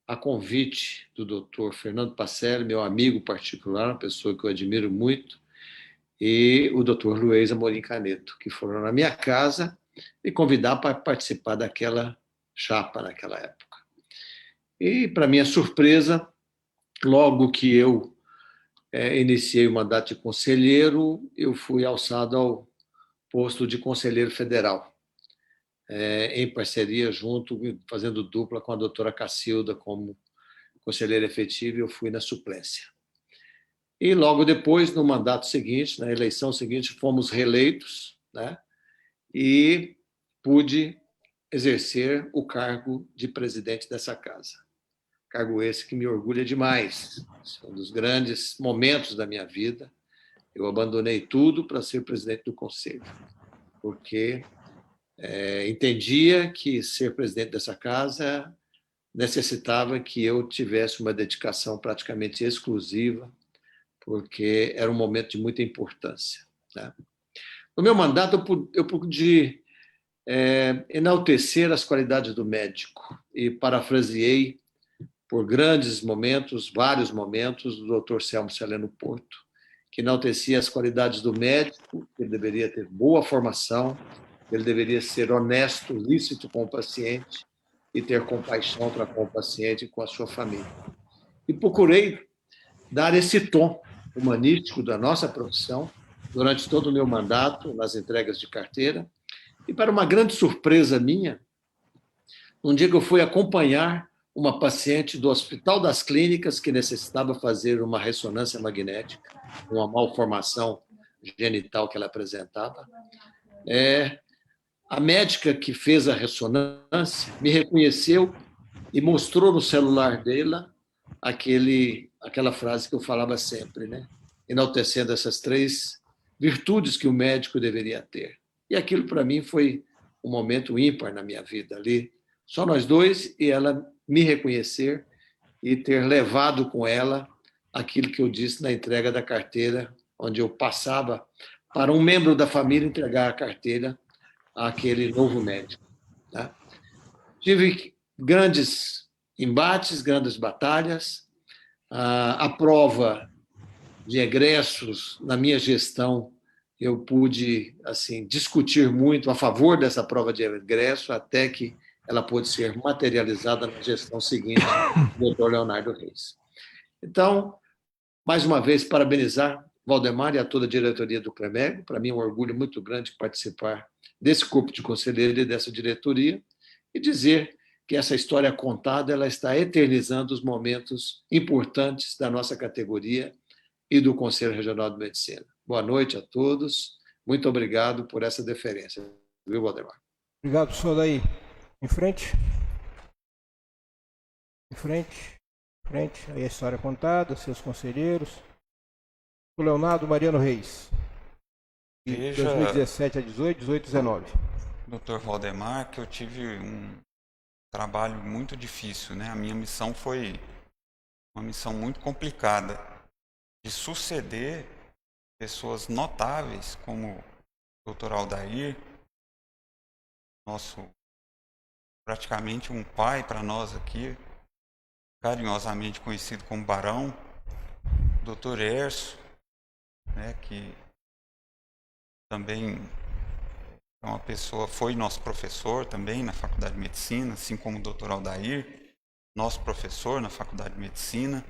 a convite do doutor Fernando Pacelli, meu amigo particular, uma pessoa que eu admiro muito, e o doutor Luiz Amorim Caneto, que foram na minha casa me convidar para participar daquela chapa naquela época. E, para minha surpresa, logo que eu iniciei o mandato de conselheiro, eu fui alçado ao posto de conselheiro federal, em parceria junto, fazendo dupla com a doutora Cacilda como conselheira efetiva, e eu fui na suplência. E logo depois, no mandato seguinte, na eleição seguinte, fomos reeleitos, né? E pude exercer o cargo de presidente dessa casa. Cargo esse que me orgulha demais. Esse é um dos grandes momentos da minha vida. Eu abandonei tudo para ser presidente do conselho, porque entendia que ser presidente dessa casa necessitava que eu tivesse uma dedicação praticamente exclusiva, porque era um momento de muita importância. Né? No meu mandato, eu pude enaltecer as qualidades do médico e parafraseei por grandes momentos, vários momentos, do Dr. Selmo Celeno Porto, que enaltecia as qualidades do médico, que ele deveria ter boa formação, ele deveria ser honesto, lícito com o paciente e ter compaixão para com o paciente e com a sua família. E procurei dar esse tom humanístico da nossa profissão durante todo o meu mandato, nas entregas de carteira. E, para uma grande surpresa minha, um dia que eu fui acompanhar uma paciente do Hospital das Clínicas que necessitava fazer uma ressonância magnética, uma malformação genital que ela apresentava, a médica que fez a ressonância me reconheceu e mostrou no celular dela aquela frase que eu falava sempre, né? Enaltecendo essas 3 virtudes que o médico deveria ter. E aquilo, para mim, foi um momento ímpar na minha vida ali. Só nós dois, e ela me reconhecer e ter levado com ela aquilo que eu disse na entrega da carteira, onde eu passava para um membro da família entregar a carteira àquele novo médico. Tá? Tive grandes embates, grandes batalhas. A prova de egressos na minha gestão, eu pude discutir muito a favor dessa prova de egresso, até que ela pôde ser materializada na gestão seguinte do Dr. Leonardo Reis. Então, mais uma vez, parabenizar Valdemar e a toda a diretoria do CREMEGO. Para mim é um orgulho muito grande participar desse corpo de conselheiros e dessa diretoria, e dizer que essa história contada ela está eternizando os momentos importantes da nossa categoria e do Conselho Regional de Medicina. Boa noite a todos. Muito obrigado por essa deferência. Viu, Valdemar? Obrigado, professor Aldair. Em frente. Em frente. Em frente. Aí a história contada, seus conselheiros. O Leonardo Mariano Reis. De 2017 a 18, 18 a 19. Dr. Valdemar, que eu tive um trabalho muito difícil, né? A minha missão foi uma missão muito complicada, de suceder pessoas notáveis como o Dr. Aldair, praticamente um pai para nós aqui, carinhosamente conhecido como Barão, Dr. Erso, né, que também é uma pessoa, foi nosso professor também na Faculdade de Medicina, assim como o Dr. Aldair, nosso professor na Faculdade de Medicina,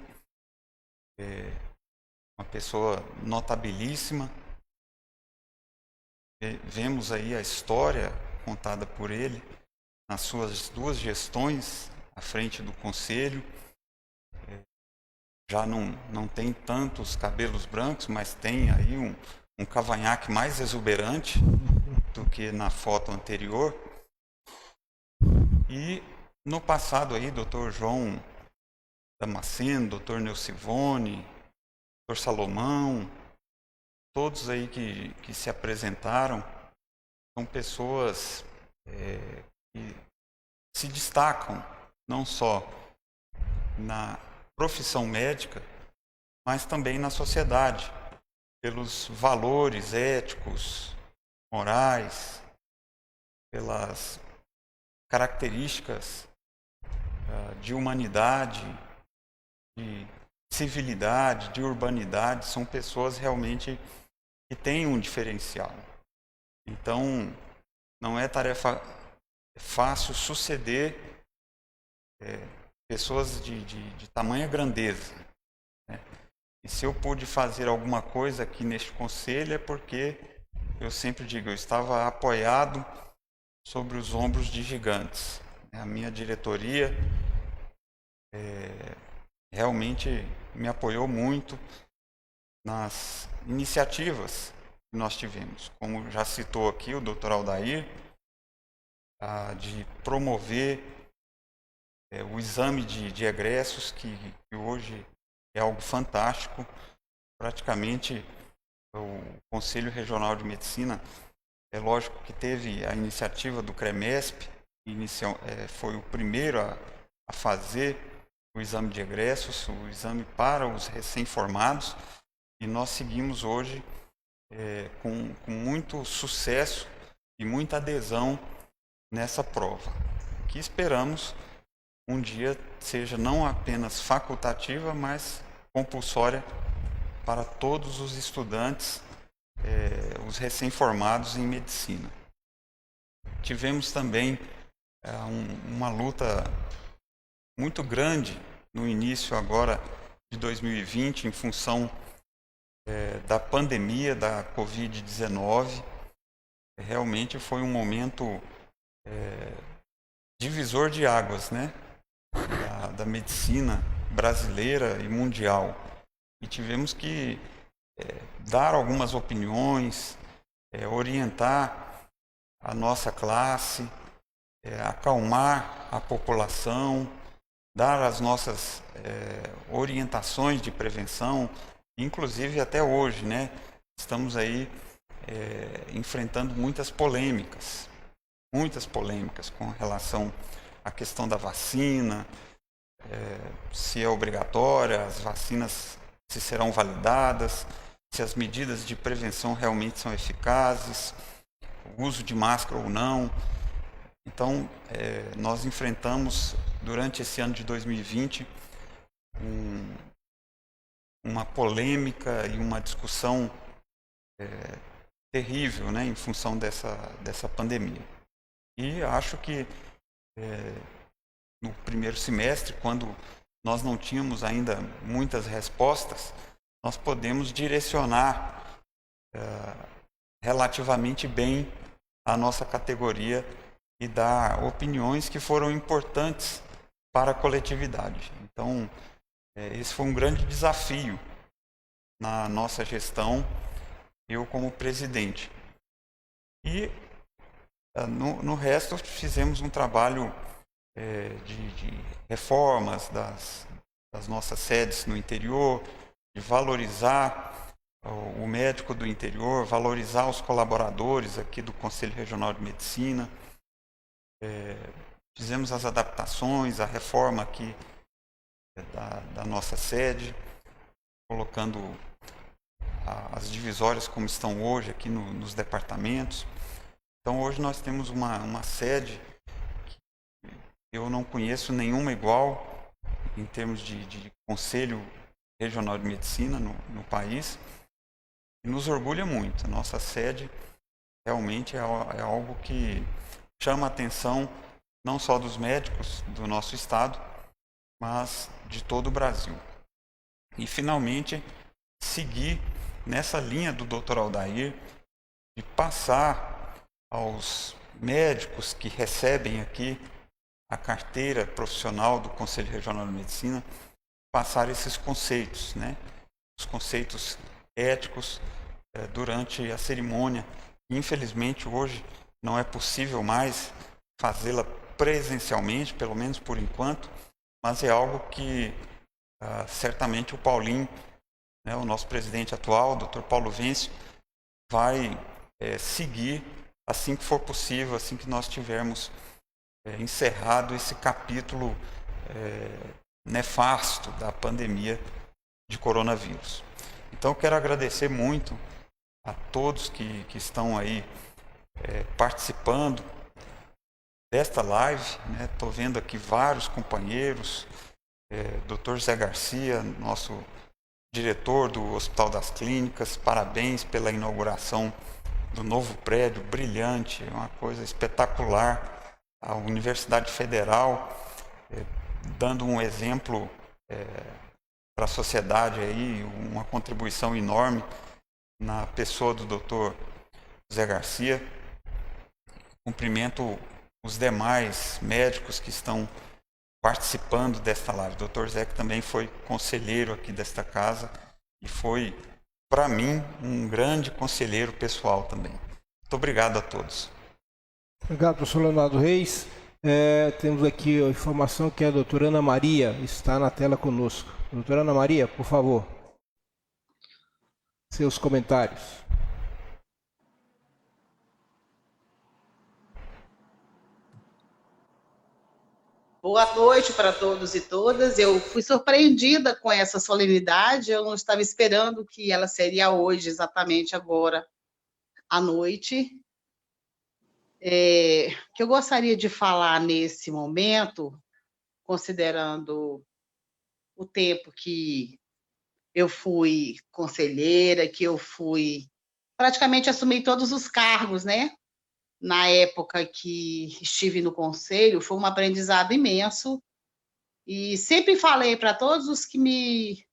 uma pessoa notabilíssima. Vemos aí a história contada por ele nas suas 2 gestões à frente do Conselho. Já não tem tantos cabelos brancos, mas tem aí um cavanhaque mais exuberante, do que na foto anterior. E no passado aí, Dr. João Damasceno, Dr. Neucivone, Dr. Salomão, todos aí que se apresentaram, são pessoas que se destacam não só na profissão médica, mas também na sociedade, pelos valores éticos, morais, pelas características de humanidade, de civilidade, de urbanidade. São pessoas realmente que têm um diferencial. Então, não é tarefa fácil suceder pessoas de tamanha grandeza, né? E se eu pude fazer alguma coisa aqui neste conselho é porque, eu sempre digo, eu estava apoiado sobre os ombros de gigantes. A minha diretoria realmente me apoiou muito nas iniciativas que nós tivemos. Como já citou aqui o Dr. Aldair, de promover o exame de egressos, que hoje é algo fantástico. Praticamente, o Conselho Regional de Medicina, é lógico que teve a iniciativa do CREMESP, foi o primeiro a fazer o exame de egressos, o exame para os recém-formados, e nós seguimos hoje com muito sucesso e muita adesão nessa prova, que esperamos um dia seja não apenas facultativa, mas compulsória para todos os estudantes, os recém-formados em medicina. Tivemos também uma luta muito grande no início agora de 2020, em função da pandemia da Covid-19. Realmente foi um momento divisor de águas, né? Da medicina brasileira e mundial. E tivemos que dar algumas opiniões, orientar a nossa classe, acalmar a população, dar as nossas orientações de prevenção, inclusive até hoje, né? Estamos aí enfrentando muitas polêmicas com relação à questão da vacina, se é obrigatória, as vacinas se serão validadas, se as medidas de prevenção realmente são eficazes, o uso de máscara ou não. Então, nós enfrentamos, durante esse ano de 2020, uma polêmica e uma discussão terrível, né, em função dessa pandemia. E acho que no primeiro semestre, quando nós não tínhamos ainda muitas respostas, nós podemos direcionar relativamente bem a nossa categoria e dar opiniões que foram importantes para a coletividade. Então, esse foi um grande desafio na nossa gestão, eu como presidente. E no resto fizemos um trabalho de reformas das nossas sedes no interior, de valorizar o médico do interior, valorizar os colaboradores aqui do Conselho Regional de Medicina. Fizemos as adaptações, a reforma aqui da nossa sede, colocando as divisórias como estão hoje aqui nos departamentos. Então hoje nós temos uma sede que eu não conheço nenhuma igual em termos de Conselho Regional de Medicina no país, e nos orgulha muito. Nossa sede realmente é algo que chama a atenção não só dos médicos do nosso estado, mas de todo o Brasil. E finalmente seguir nessa linha do Dr. Aldair, de passar aos médicos que recebem aqui a carteira profissional do Conselho Regional de Medicina, passar esses conceitos, né? Os conceitos éticos durante a cerimônia Infelizmente, hoje não é possível mais fazê-la presencialmente, pelo menos por enquanto, mas é algo que certamente o Paulinho, né, o nosso presidente atual, o Dr. Paulo Vence, vai seguir assim que for possível, assim que nós tivermos encerrado esse capítulo nefasto da pandemia de coronavírus. Então, eu quero agradecer muito a todos que estão aí participando desta live. Estou vendo aqui vários companheiros, Dr. Zé Garcia, nosso diretor do Hospital das Clínicas, parabéns pela inauguração do novo prédio, brilhante, é uma coisa espetacular. A Universidade Federal, dando um exemplo para a sociedade, aí, uma contribuição enorme na pessoa do Dr. Zé Garcia. Cumprimento os demais médicos que estão participando desta live. O Dr. Zé, que também foi conselheiro aqui desta casa e foi, para mim, um grande conselheiro pessoal também. Muito obrigado a todos. Obrigado, professor Leonardo Reis. Temos aqui a informação que a doutora Ana Maria está na tela conosco. Doutora Ana Maria, por favor, seus comentários. Boa noite para todos e todas. Eu fui surpreendida com essa solenidade, eu não estava esperando que ela seria hoje, exatamente agora à noite. Que eu gostaria de falar nesse momento, considerando o tempo que eu fui conselheira, que eu praticamente assumi todos os cargos, né? Na época que estive no conselho, foi um aprendizado imenso, e sempre falei para todos os que me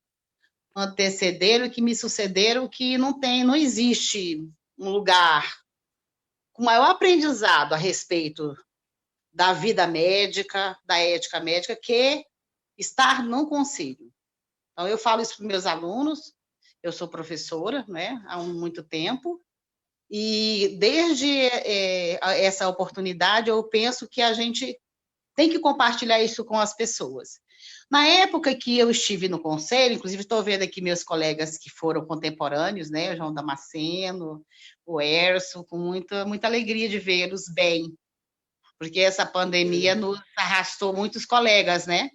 antecederam, que me sucederam, que não existe um lugar com maior aprendizado a respeito da vida médica, da ética médica, que estar no conselho. Então, eu falo isso para os meus alunos, eu sou professora, né, há muito tempo, e desde essa oportunidade eu penso que a gente tem que compartilhar isso com as pessoas. Na época que eu estive no conselho, inclusive estou vendo aqui meus colegas que foram contemporâneos, né, o João Damasceno, o Erso, com muita alegria de vê-los bem, porque essa pandemia nos arrastou muitos colegas, né?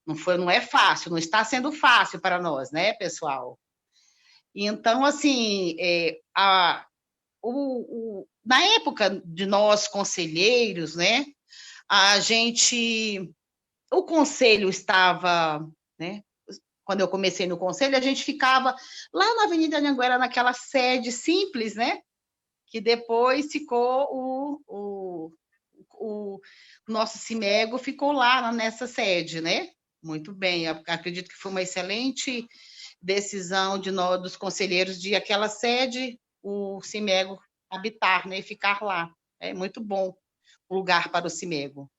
Não é fácil, não está sendo fácil para nós, né, pessoal? Então, assim, na época de nós conselheiros, né, o conselho estava, né, quando eu comecei no conselho, a gente ficava lá na Avenida Anhanguera, naquela sede simples, né, que depois ficou o nosso CIMEGO ficou lá nessa sede, né? Muito bem, eu acredito que foi uma excelente decisão dos conselheiros de aquela sede, o CIMEGO habitar, né, e ficar lá. É muito bom o lugar para o CIMEGO.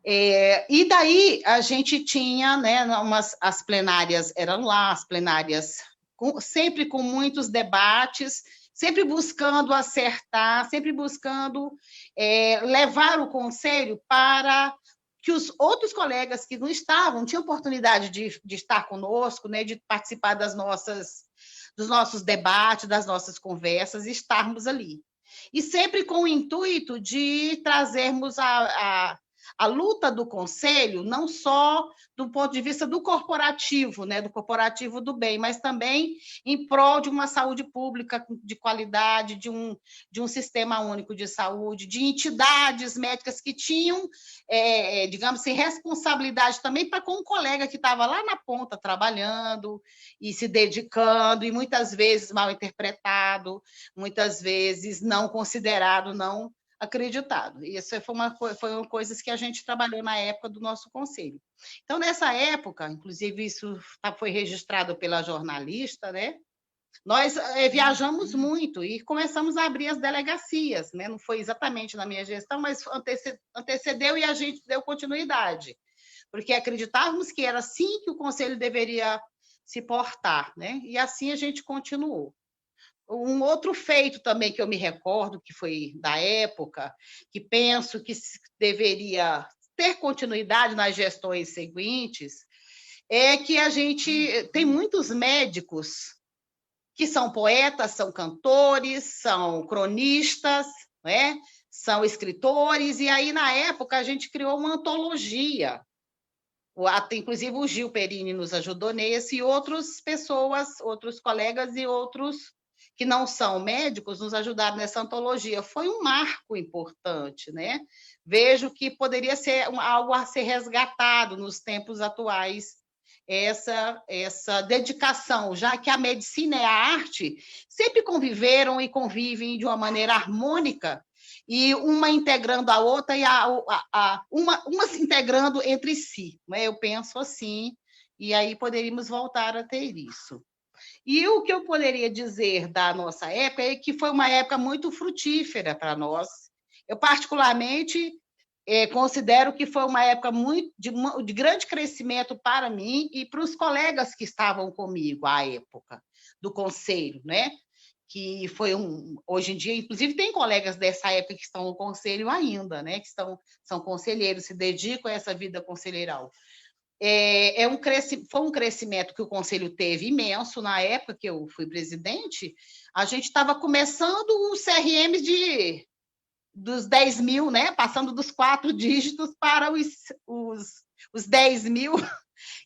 E daí a gente tinha, né, as plenárias eram lá, as plenárias sempre com muitos debates, sempre buscando acertar, sempre buscando levar o conselho para que os outros colegas que não estavam, tinham oportunidade de estar conosco, né, de participar dos nossos debates, das nossas conversas, e estarmos ali. E sempre com o intuito de trazermos a luta do conselho, não só do ponto de vista do corporativo, né, do corporativo do bem, mas também em prol de uma saúde pública de qualidade, de um sistema único de saúde, de entidades médicas que tinham, digamos assim, responsabilidade também para com um colega que estava lá na ponta trabalhando e se dedicando, e muitas vezes mal interpretado, muitas vezes não considerado, não acreditado. Isso foram coisas que a gente trabalhou na época do nosso conselho. Então, nessa época, inclusive isso foi registrado pela jornalista, né? Nós viajamos muito e começamos a abrir as delegacias, né? Não foi exatamente na minha gestão, mas antecedeu e a gente deu continuidade, porque acreditávamos que era assim que o conselho deveria se portar, né? E assim a gente continuou. Um outro feito também que eu me recordo, que foi da época, que penso que deveria ter continuidade nas gestões seguintes, é que a gente tem muitos médicos que são poetas, são cantores, são cronistas, né? São escritores, e aí, na época, a gente criou uma antologia. Inclusive, o Gil Perini nos ajudou nesse, e outras pessoas, outros colegas e outros que não são médicos nos ajudaram nessa antologia. Foi um marco importante, né? Vejo que poderia ser algo a ser resgatado nos tempos atuais, essa dedicação, já que a medicina e a arte sempre conviveram e convivem de uma maneira harmônica, e uma integrando a outra e umas integrando entre si, né? Eu penso assim, e aí poderíamos voltar a ter isso. E o que eu poderia dizer da nossa época é que foi uma época muito frutífera para nós. Eu, particularmente, considero que foi uma época muito de grande crescimento para mim e para os colegas que estavam comigo à época do conselho, né? Que foi hoje em dia, inclusive, tem colegas dessa época que estão no conselho ainda, né? Que são conselheiros, se dedicam a essa vida conselheiral. Foi um crescimento que o conselho teve imenso na época que eu fui presidente. A gente estava começando os CRMs dos 10 mil, né? Passando dos 4 dígitos para os 10 mil.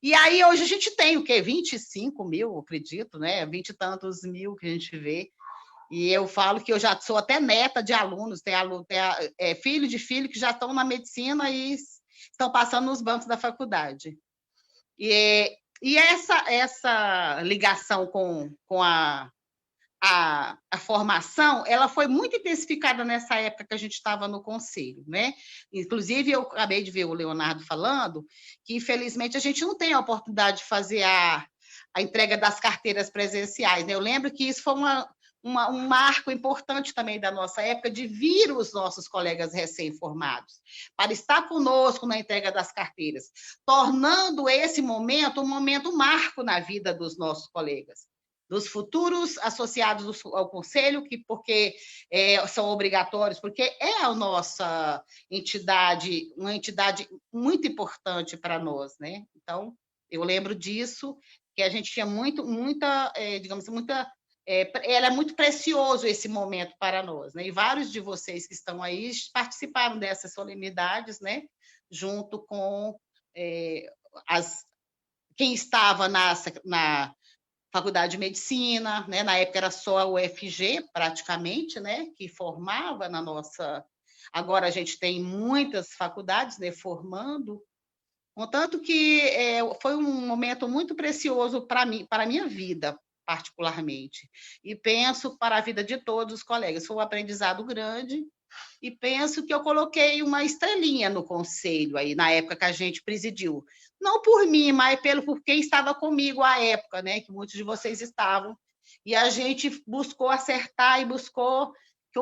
E aí, hoje, a gente tem o quê? 25 mil, acredito, né? 20 e tantos mil que a gente vê. E eu falo que eu já sou até neta de alunos, tem filho de filho que já estão na medicina e estão passando nos bancos da faculdade. E essa ligação com a formação, ela foi muito intensificada nessa época que a gente estava no conselho, né? Inclusive, eu acabei de ver o Leonardo falando que, infelizmente, a gente não tem a oportunidade de fazer a entrega das carteiras presenciais, né? Eu lembro que isso foi um marco importante também da nossa época, de vir os nossos colegas recém-formados para estar conosco na entrega das carteiras, tornando esse momento um momento marco na vida dos nossos colegas, dos futuros associados ao Conselho, porque são obrigatórios, porque é a nossa entidade, uma entidade muito importante para nós, né? Então, eu lembro disso, que a gente tinha ela é muito precioso esse momento para nós, né? E vários de vocês que estão aí participaram dessas solenidades, né? Junto com quem estava na Faculdade de Medicina, né? Na época era só a UFG, praticamente, né? Que formava na nossa... Agora a gente tem muitas faculdades, né? Formando. Contanto que foi um momento muito precioso para mim, para a minha vida, particularmente. E penso para a vida de todos os colegas. Foi um aprendizado grande e penso que eu coloquei uma estrelinha no conselho aí, na época que a gente presidiu. Não por mim, mas por quem estava comigo à época, né? Que muitos de vocês estavam. E a gente buscou acertar e buscou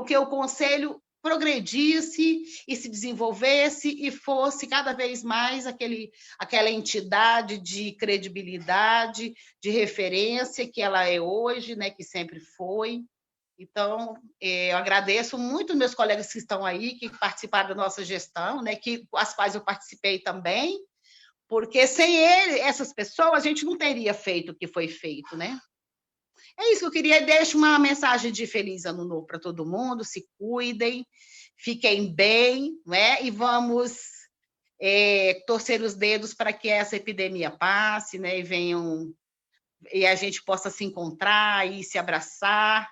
que o conselho progredisse e se desenvolvesse e fosse cada vez mais aquela entidade de credibilidade, de referência que ela é hoje, né? Que sempre foi. Então, eu agradeço muito meus colegas que estão aí, que participaram da nossa gestão, né, as quais eu participei também, porque sem essas pessoas, a gente não teria feito o que foi feito, né? É isso que eu queria. Deixo uma mensagem de feliz ano novo para todo mundo, se cuidem, fiquem bem, né? E vamos torcer os dedos para que essa epidemia passe, né? E a gente possa se encontrar e se abraçar,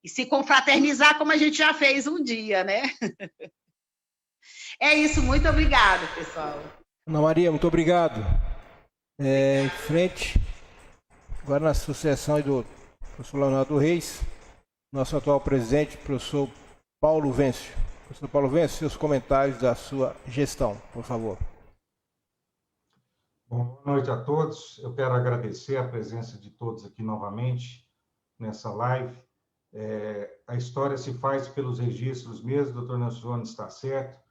e se confraternizar como a gente já fez um dia, né? É isso, muito obrigada, pessoal. Ana Maria, muito obrigado. Em frente, agora na sucessão do professor Leonardo Reis, nosso atual presidente, professor Paulo Vêncio. Professor Paulo Vêncio, seus comentários da sua gestão, por favor. Bom, boa noite a todos. Eu quero agradecer a presença de todos aqui novamente nessa live. A história se faz pelos registros mesmo, o doutor Nelson Jones está certo,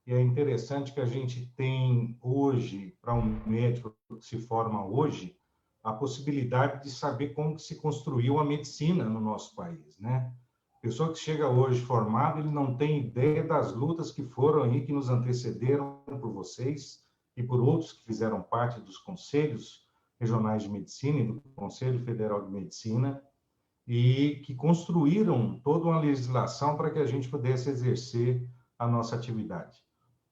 e é interessante que a gente tem hoje, para um médico que se forma hoje, a possibilidade de saber como que se construiu a medicina no nosso país, né? A pessoa que chega hoje formado, ele não tem ideia das lutas que foram aí, que nos antecederam por vocês e por outros que fizeram parte dos conselhos regionais de medicina e do Conselho Federal de Medicina, e que construíram toda uma legislação para que a gente pudesse exercer a nossa atividade.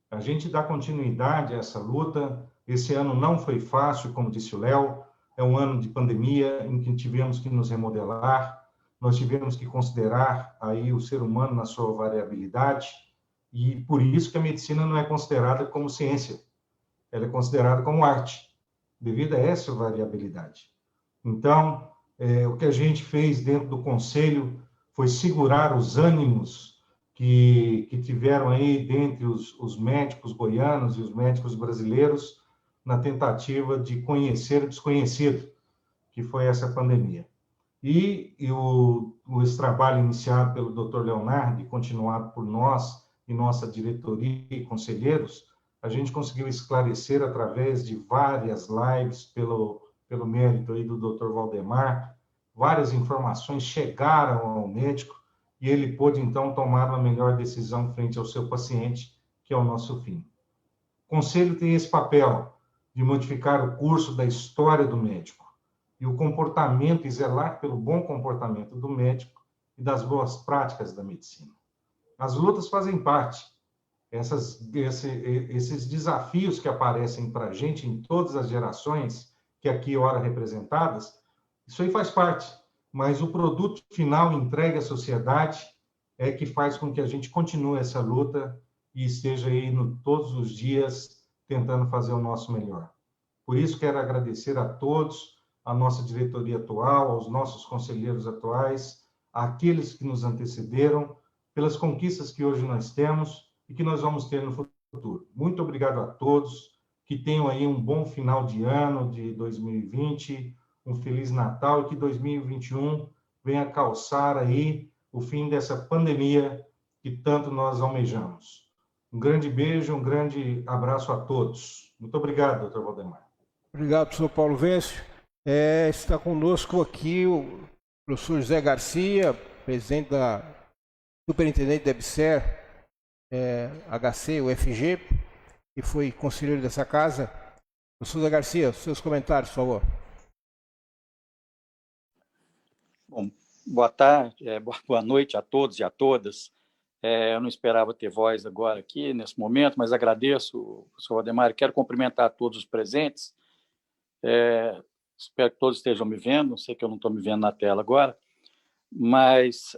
A gente dá continuidade a essa luta. Esse ano não foi fácil, como disse o Léo, é um ano de pandemia em que tivemos que nos remodelar, nós tivemos que considerar aí o ser humano na sua variabilidade, e por isso que a medicina não é considerada como ciência, ela é considerada como arte, devido a essa variabilidade. Então, o que a gente fez dentro do Conselho foi segurar os ânimos que tiveram aí dentre os médicos goianos e os médicos brasileiros na tentativa de conhecer o desconhecido, que foi essa pandemia. E esse trabalho iniciado pelo Dr. Leonardo e continuado por nós e nossa diretoria e conselheiros, a gente conseguiu esclarecer através de várias lives pelo mérito aí do Dr. Valdemar, várias informações chegaram ao médico e ele pôde, então, tomar uma melhor decisão frente ao seu paciente, que é o nosso fim. O Conselho tem esse papel de modificar o curso da história do médico e o comportamento e zelar pelo bom comportamento do médico e das boas práticas da medicina. As lutas fazem parte. Esses desafios que aparecem para a gente em todas as gerações, que aqui ora representadas, isso aí faz parte, mas o produto final entregue à sociedade é que faz com que a gente continue essa luta e esteja aí todos os dias tentando fazer o nosso melhor. Por isso, quero agradecer a todos, a nossa diretoria atual, aos nossos conselheiros atuais, àqueles que nos antecederam, pelas conquistas que hoje nós temos e que nós vamos ter no futuro. Muito obrigado a todos, que tenham aí um bom final de ano de 2020, um Feliz Natal e que 2021 venha calçar aí o fim dessa pandemia que tanto nós almejamos. Um grande beijo, um grande abraço a todos. Muito obrigado, Dr. Valdemar. Obrigado, professor Paulo Vêncio. Está conosco aqui o professor José Garcia, presidente da superintendente da EBSER, HC, UFG, que foi conselheiro dessa casa. Professor José Garcia, seus comentários, por favor. Bom, boa tarde, boa noite a todos e a todas. Eu não esperava ter voz agora aqui, nesse momento, mas agradeço, professor Valdemar, quero cumprimentar todos os presentes. Espero que todos estejam me vendo, sei que eu não estou me vendo na tela agora, mas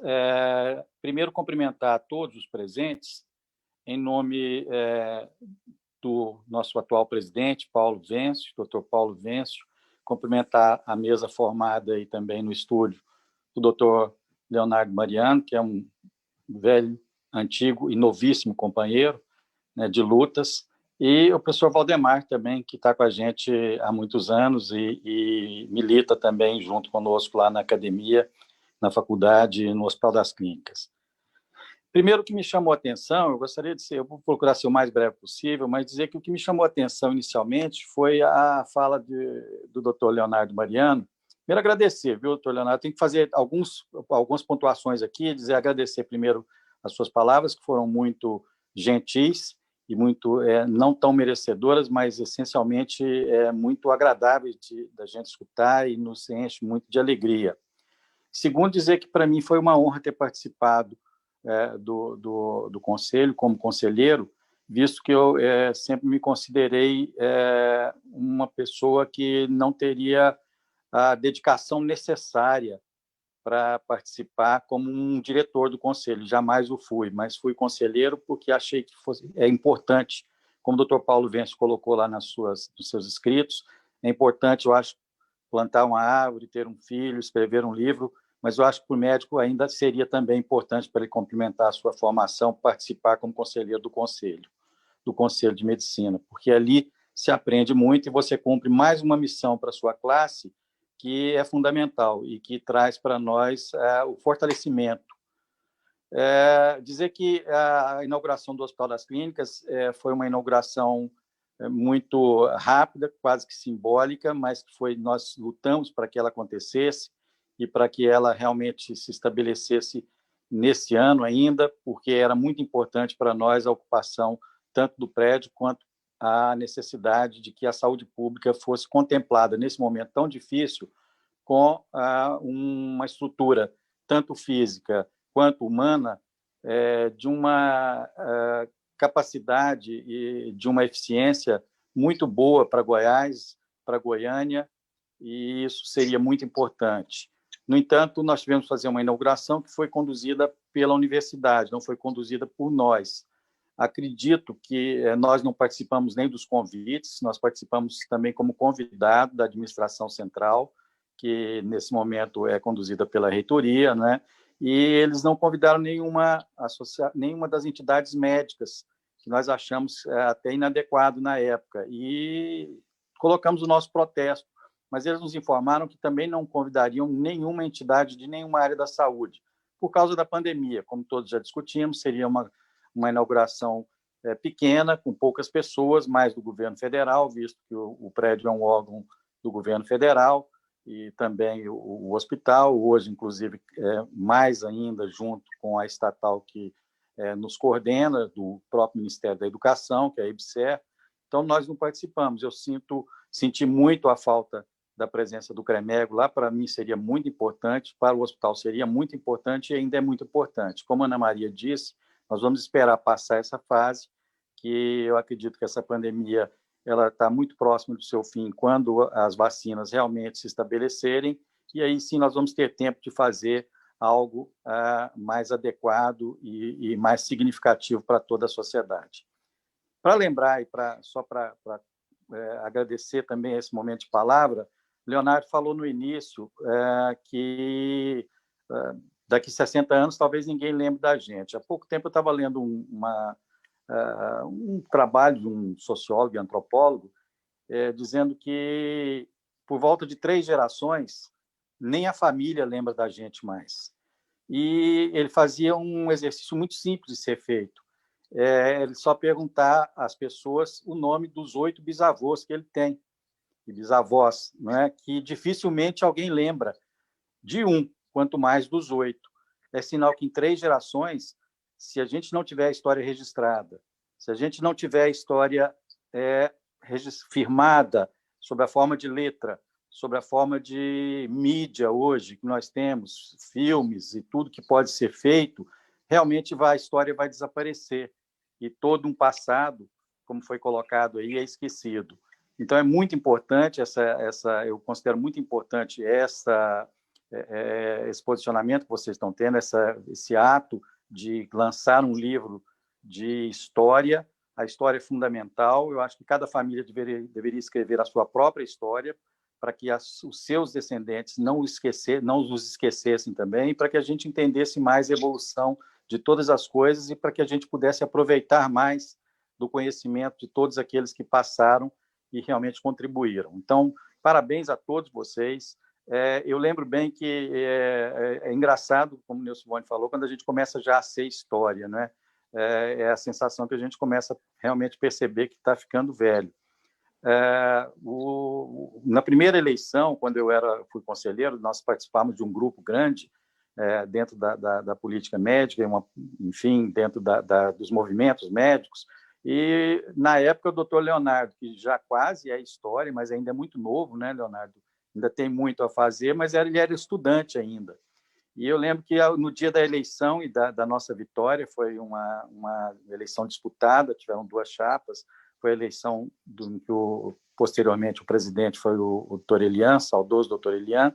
primeiro cumprimentar a todos os presentes, em nome do nosso atual presidente, Paulo Vêncio, doutor Paulo Vêncio, cumprimentar a mesa formada aí também no estúdio do doutor Leonardo Mariano, que é um velho, antigo e novíssimo companheiro, né, de lutas, e o professor Valdemar também, que está com a gente há muitos anos e milita também junto conosco lá na academia, na faculdade e no Hospital das Clínicas. Primeiro, o que me chamou a atenção, eu vou procurar ser o mais breve possível, mas dizer que o que me chamou a atenção inicialmente foi a fala do doutor Leonardo Mariano. Primeiro, agradecer, viu, doutor Leonardo? Tem que fazer algumas pontuações aqui, agradecer primeiro as suas palavras, que foram muito gentis e muito não tão merecedoras, mas essencialmente muito agradáveis da gente escutar e nos enche muito de alegria. Segundo, dizer que para mim foi uma honra ter participado do conselho como conselheiro, visto que eu sempre me considerei uma pessoa que não teria a dedicação necessária para participar como um diretor do conselho. Jamais o fui, mas fui conselheiro porque achei que é importante, como o Dr. Paulo Vêncio colocou lá nos seus escritos, é importante, eu acho, plantar uma árvore, ter um filho, escrever um livro, mas eu acho que para o médico ainda seria também importante para ele complementar a sua formação, participar como conselheiro do Conselho de Medicina, porque ali se aprende muito e você cumpre mais uma missão para a sua classe que é fundamental e que traz para nós o fortalecimento. Dizer que a inauguração do Hospital das Clínicas foi uma inauguração muito rápida, quase que simbólica, mas que nós lutamos para que ela acontecesse e para que ela realmente se estabelecesse nesse ano ainda, porque era muito importante para nós a ocupação tanto do prédio quanto a necessidade de que a saúde pública fosse contemplada nesse momento tão difícil com uma estrutura tanto física quanto humana de uma capacidade e de uma eficiência muito boa para Goiás, para Goiânia, e isso seria muito importante. No entanto, nós tivemos que fazer uma inauguração que foi conduzida pela universidade, não foi conduzida por nós. Acredito que nós não participamos nem dos convites, nós participamos também como convidado da administração central, que nesse momento é conduzida pela reitoria, né? E eles não convidaram nenhuma das entidades médicas, que nós achamos até inadequado na época, e colocamos o nosso protesto. Mas eles nos informaram que também não convidariam nenhuma entidade de nenhuma área da saúde, por causa da pandemia. Como todos já discutimos, seria uma inauguração pequena, com poucas pessoas, mais do governo federal, visto que o prédio é um órgão do governo federal, e também o hospital, hoje, inclusive, mais ainda junto com a estatal que nos coordena, do próprio Ministério da Educação, que é a IBSER. Então, nós não participamos. Eu senti muito a falta da presença do CREMEGO lá. Para mim seria muito importante, para o hospital seria muito importante e ainda é muito importante. Como a Ana Maria disse, nós vamos esperar passar essa fase, que eu acredito que essa pandemia ela está muito próxima do seu fim quando as vacinas realmente se estabelecerem, e aí sim nós vamos ter tempo de fazer algo mais adequado e mais significativo para toda a sociedade. Para lembrar e só para agradecer também esse momento de palavra, Leonardo falou no início que daqui a 60 anos talvez ninguém lembre da gente. Há pouco tempo eu estava lendo um trabalho de um sociólogo e antropólogo dizendo que por volta de 3 gerações nem a família lembra da gente mais. E ele fazia um exercício muito simples de ser feito. Ele só perguntar às pessoas o nome dos 8 bisavôs que ele tem, e bisavós, né, que dificilmente alguém lembra de um, quanto mais dos 8. É sinal que em 3 gerações, se a gente não tiver a história registrada, se a gente não tiver a história firmada sob a forma de letra, sob a forma de mídia hoje que nós temos, filmes e tudo que pode ser feito, realmente a história vai desaparecer e todo um passado, como foi colocado aí, é esquecido. Então é muito importante eu considero muito importante esse posicionamento que vocês estão tendo, esse ato de lançar um livro de história. A história é fundamental. Eu acho que cada família deveria escrever a sua própria história, para que os seus descendentes não os esquecessem também, para que a gente entendesse mais a evolução de todas as coisas e para que a gente pudesse aproveitar mais do conhecimento de todos aqueles que passaram e realmente contribuíram. Então, parabéns a todos vocês. Eu lembro bem que é engraçado, como o Nilson Boni falou, quando a gente começa já a ser história, né? É a sensação que a gente começa realmente a perceber que está ficando velho. Na primeira eleição, quando eu fui conselheiro, nós participamos de um grupo grande dentro da política médica, enfim, dentro dos movimentos médicos, e, na época, o doutor Leonardo, que já quase é história, mas ainda é muito novo, né, Leonardo? Ainda tem muito a fazer, mas ele era estudante ainda. E eu lembro que no dia da eleição e da nossa vitória, foi uma eleição disputada, tiveram 2 chapas, foi a eleição que posteriormente o presidente foi o doutor Elian, saudoso doutor Elian.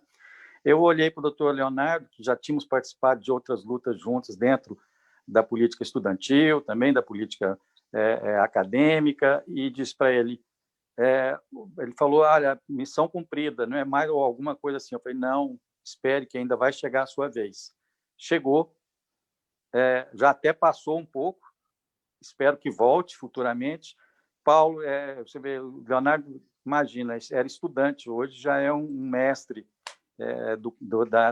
Eu olhei para o doutor Leonardo, que já tínhamos participado de outras lutas juntas dentro da política estudantil, também da política acadêmica, e disse para ele, ele falou, olha, missão cumprida, não é mais ou alguma coisa assim. Eu falei, não, espere que ainda vai chegar a sua vez. Chegou, já até passou um pouco, espero que volte futuramente. Paulo, você vê, o Leonardo, imagina, era estudante, hoje já é um mestre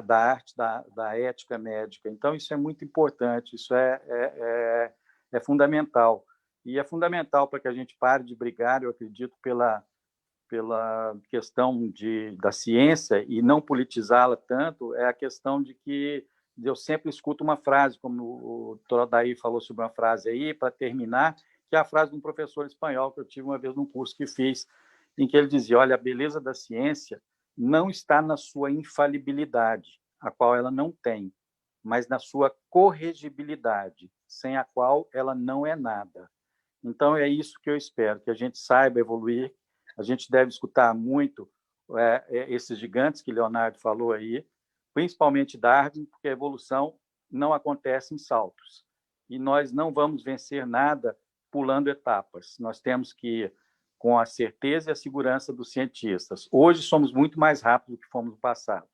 da arte, da ética médica. Então, isso é muito importante, isso é fundamental. E é fundamental para que a gente pare de brigar, eu acredito, pela questão da ciência e não politizá-la tanto, é a questão de que eu sempre escuto uma frase, como o Dr. Adair falou sobre uma frase aí, para terminar, que é a frase de um professor espanhol que eu tive uma vez num curso que fiz, em que ele dizia, olha, a beleza da ciência não está na sua infalibilidade, a qual ela não tem, mas na sua corrigibilidade, sem a qual ela não é nada. Então, é isso que eu espero, que a gente saiba evoluir. A gente deve escutar muito esses gigantes que Leonardo falou aí, principalmente Darwin, porque a evolução não acontece em saltos. E nós não vamos vencer nada pulando etapas. Nós temos que ir com a certeza e a segurança dos cientistas. Hoje somos muito mais rápidos do que fomos no passado.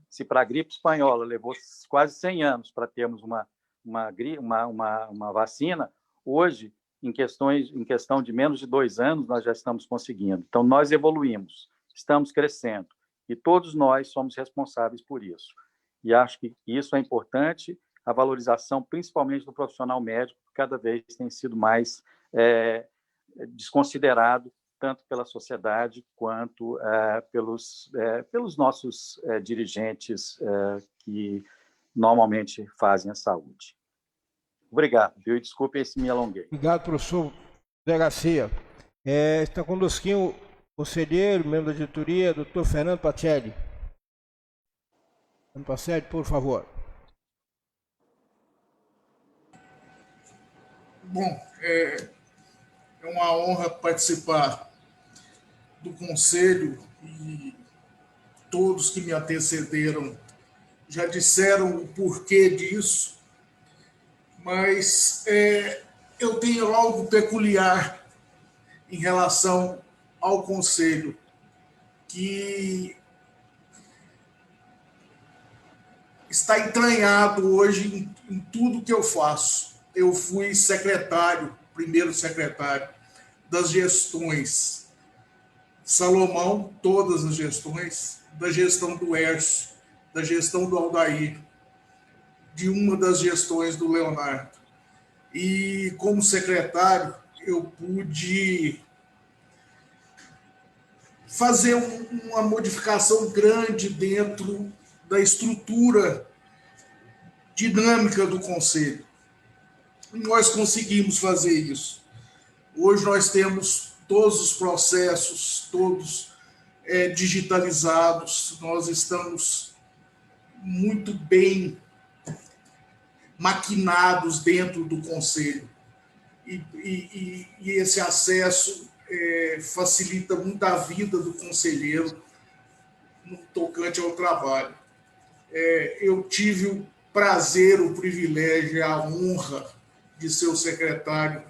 Se para a gripe espanhola levou quase 100 anos para termos uma vacina, hoje, em questão de menos de 2 anos, nós já estamos conseguindo. Então, nós evoluímos, estamos crescendo, e todos nós somos responsáveis por isso. E acho que isso é importante, a valorização, principalmente do profissional médico, que cada vez tem sido mais desconsiderado, tanto pela sociedade quanto pelos nossos dirigentes que normalmente fazem a saúde. Obrigado, viu? E desculpe se me alonguei. Obrigado, professor Zé Garcia. Está conosco o conselheiro, membro da diretoria, doutor Fernando Pacelli. Fernando Pacelli, por favor. Bom, é uma honra participar do conselho e todos que me antecederam já disseram o porquê disso, mas eu tenho algo peculiar em relação ao conselho, que está entranhado hoje em tudo que eu faço. Eu fui primeiro secretário das gestões Salomão, todas as gestões, da gestão do Hércio, da gestão do Aldair, de uma das gestões do Leonardo. E, como secretário, eu pude fazer uma modificação grande dentro da estrutura dinâmica do Conselho. E nós conseguimos fazer isso. Hoje nós temos todos os processos, todos digitalizados, nós estamos muito bem maquinados dentro do Conselho. E esse acesso facilita muito a vida do conselheiro no tocante ao trabalho. Eu tive o prazer, o privilégio e a honra de ser o secretário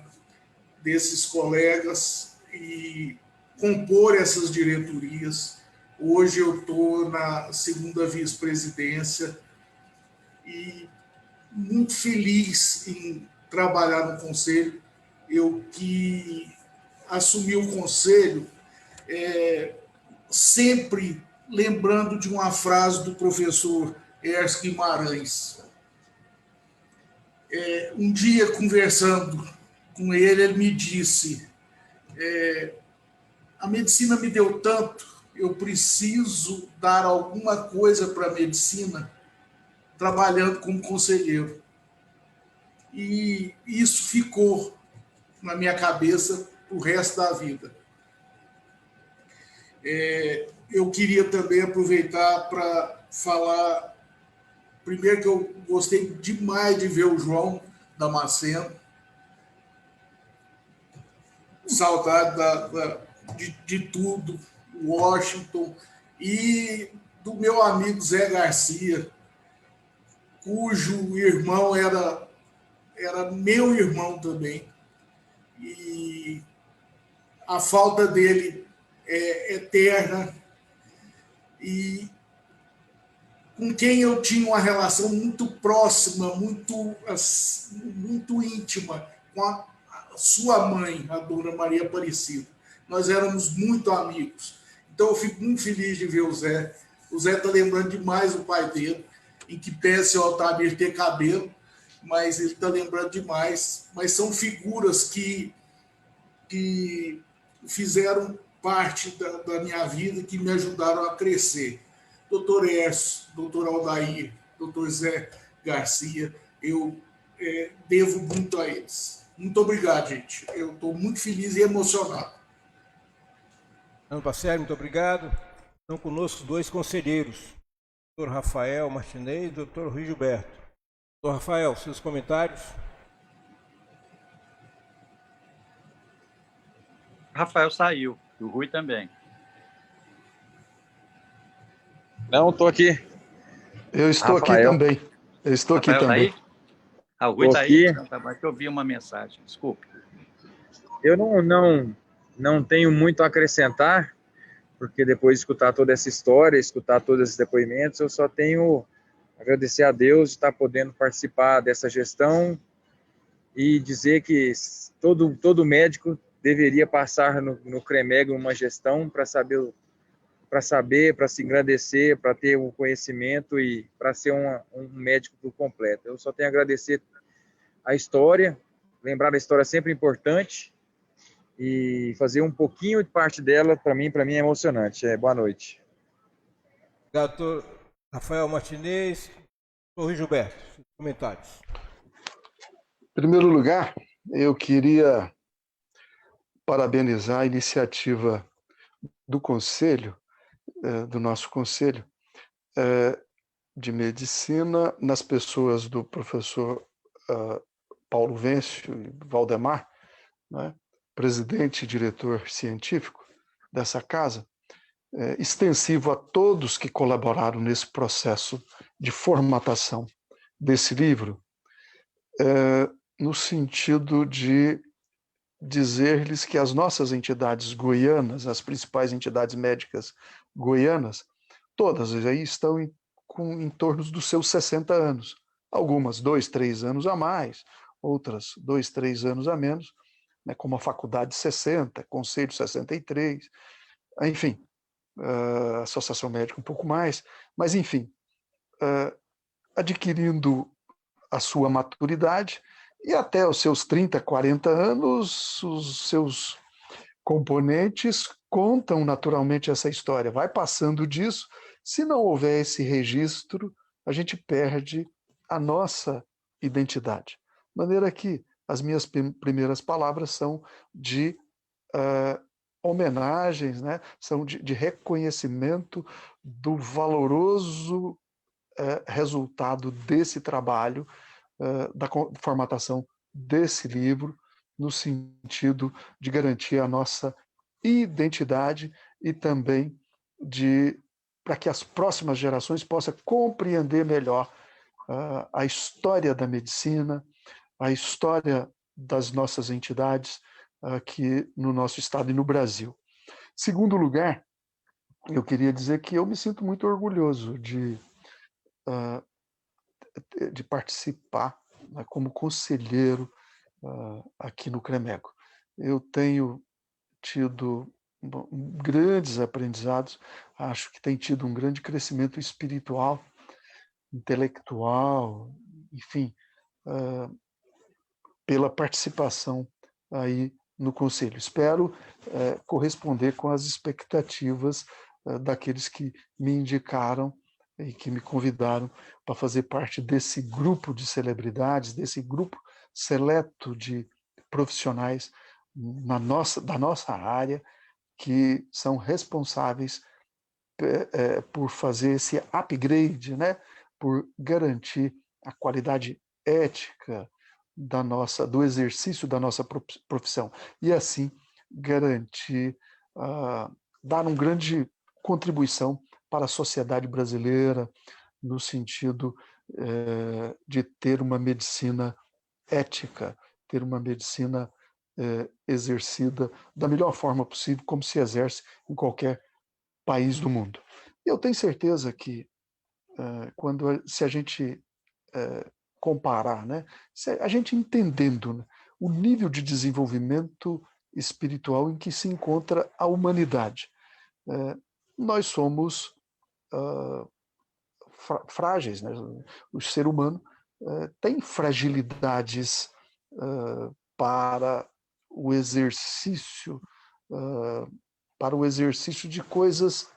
desses colegas e compor essas diretorias. Hoje eu estou na segunda vice-presidência e muito feliz em trabalhar no Conselho. Eu que assumi o Conselho sempre lembrando de uma frase do professor Hércio Guimarães. Um dia, conversando com ele, ele me disse: a medicina me deu tanto, eu preciso dar alguma coisa para a medicina trabalhando como conselheiro. E isso ficou na minha cabeça o resto da vida. Eu queria também aproveitar para falar, primeiro, que eu gostei demais de ver o João Damasceno, saudade de tudo, Washington, e do meu amigo Zé Garcia, cujo irmão era meu irmão também, e a falta dele é eterna, e com quem eu tinha uma relação muito próxima, muito íntima, com a sua mãe, a dona Maria Aparecida. Nós éramos muito amigos. Então, eu fico muito feliz de ver o Zé. O Zé está lembrando demais o pai dele, em que pese o Altamir ter cabelo, mas ele está lembrando demais. Mas são figuras que que fizeram parte da minha vida, que me ajudaram a crescer. Doutor Écio, doutor Aldair, doutor Zé Garcia, eu devo muito a eles. Muito obrigado, gente. Eu estou muito feliz e emocionado. Ano Passério, muito obrigado. Estão conosco 2 conselheiros, o Dr. Rafael Martinez e o Dr. Rui Gilberto. Dr. Rafael, seus comentários. Rafael saiu, e o Rui também. Não, estou aqui. Eu estou aqui também. Eu estou aqui também. Ah, o Rui está aí? Então, tá, mas eu vi uma mensagem, desculpe. Eu não tenho muito a acrescentar, porque depois de escutar toda essa história, escutar todos esses depoimentos, eu só tenho a agradecer a Deus de estar podendo participar dessa gestão e dizer que todo médico deveria passar no CREMEG uma gestão para se engrandecer, para ter um conhecimento e para ser um médico por completo. Eu só tenho a agradecer a história, lembrar da história é sempre importante e fazer um pouquinho de parte dela, para mim é emocionante. Boa noite. Obrigado, doutor Rafael Martinez. Doutor Gilberto, comentários. Em primeiro lugar, eu queria parabenizar a iniciativa do Conselho, do nosso Conselho de Medicina, nas pessoas do professor Paulo Vêncio e Valdemar, né, presidente e diretor científico dessa casa, extensivo a todos que colaboraram nesse processo de formatação desse livro, no sentido de dizer-lhes que as nossas entidades goianas, as principais entidades médicas goianas, todas aí estão em torno dos seus 60 anos. Algumas 2, 3 anos a mais, outras 2, 3 anos a menos, né, como a Faculdade 60, Conselho 63, enfim, a Associação Médica um pouco mais, mas enfim, adquirindo a sua maturidade e até os seus 30, 40 anos, os seus componentes contam naturalmente essa história. Vai passando disso, se não houver esse registro, a gente perde a nossa identidade. De maneira que as minhas primeiras palavras são de homenagens, né? São de reconhecimento do valoroso resultado desse trabalho, da formatação desse livro, no sentido de garantir a nossa identidade e também para que as próximas gerações possam compreender melhor a história da medicina, a história das nossas entidades aqui no nosso estado e no Brasil. Segundo lugar, eu queria dizer que eu me sinto muito orgulhoso de participar, né, como conselheiro aqui no CREMEGO. Eu tenho tido grandes aprendizados, acho que tem tido um grande crescimento espiritual, intelectual, enfim, pela participação aí no Conselho. Espero corresponder com as expectativas daqueles que me indicaram e que me convidaram para fazer parte desse grupo de celebridades, desse grupo seleto de profissionais da nossa área, que são responsáveis por fazer esse upgrade, né? Por garantir a qualidade ética do exercício da nossa profissão e assim garantir, dar uma grande contribuição para a sociedade brasileira no sentido de ter uma medicina ética, ter uma medicina exercida da melhor forma possível, como se exerce em qualquer país do mundo. Eu tenho certeza que se a gente comparar, né, se a gente entendendo, né, o nível de desenvolvimento espiritual em que se encontra a humanidade, nós somos frágeis, né? O ser humano tem fragilidades para o exercício de coisas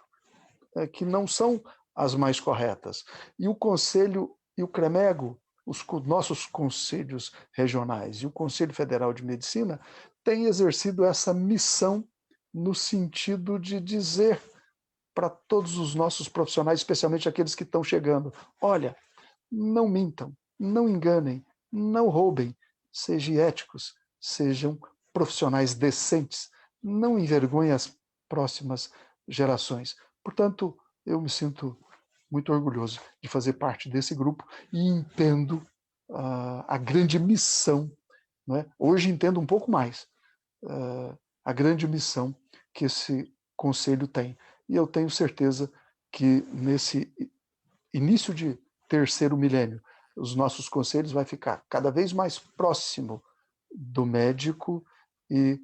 que não são as mais corretas. E o Conselho e o CREMEGO, os nossos conselhos regionais e o Conselho Federal de Medicina têm exercido essa missão no sentido de dizer para todos os nossos profissionais, especialmente aqueles que estão chegando, olha, não mintam, não enganem, não roubem, sejam éticos, sejam profissionais decentes, não envergonhem as próximas gerações. Portanto, eu me sinto muito orgulhoso de fazer parte desse grupo e entendo a grande missão, né? Hoje entendo um pouco mais a grande missão que esse conselho tem. E eu tenho certeza que nesse início de terceiro milênio, os nossos conselhos vai ficar cada vez mais próximo do médico e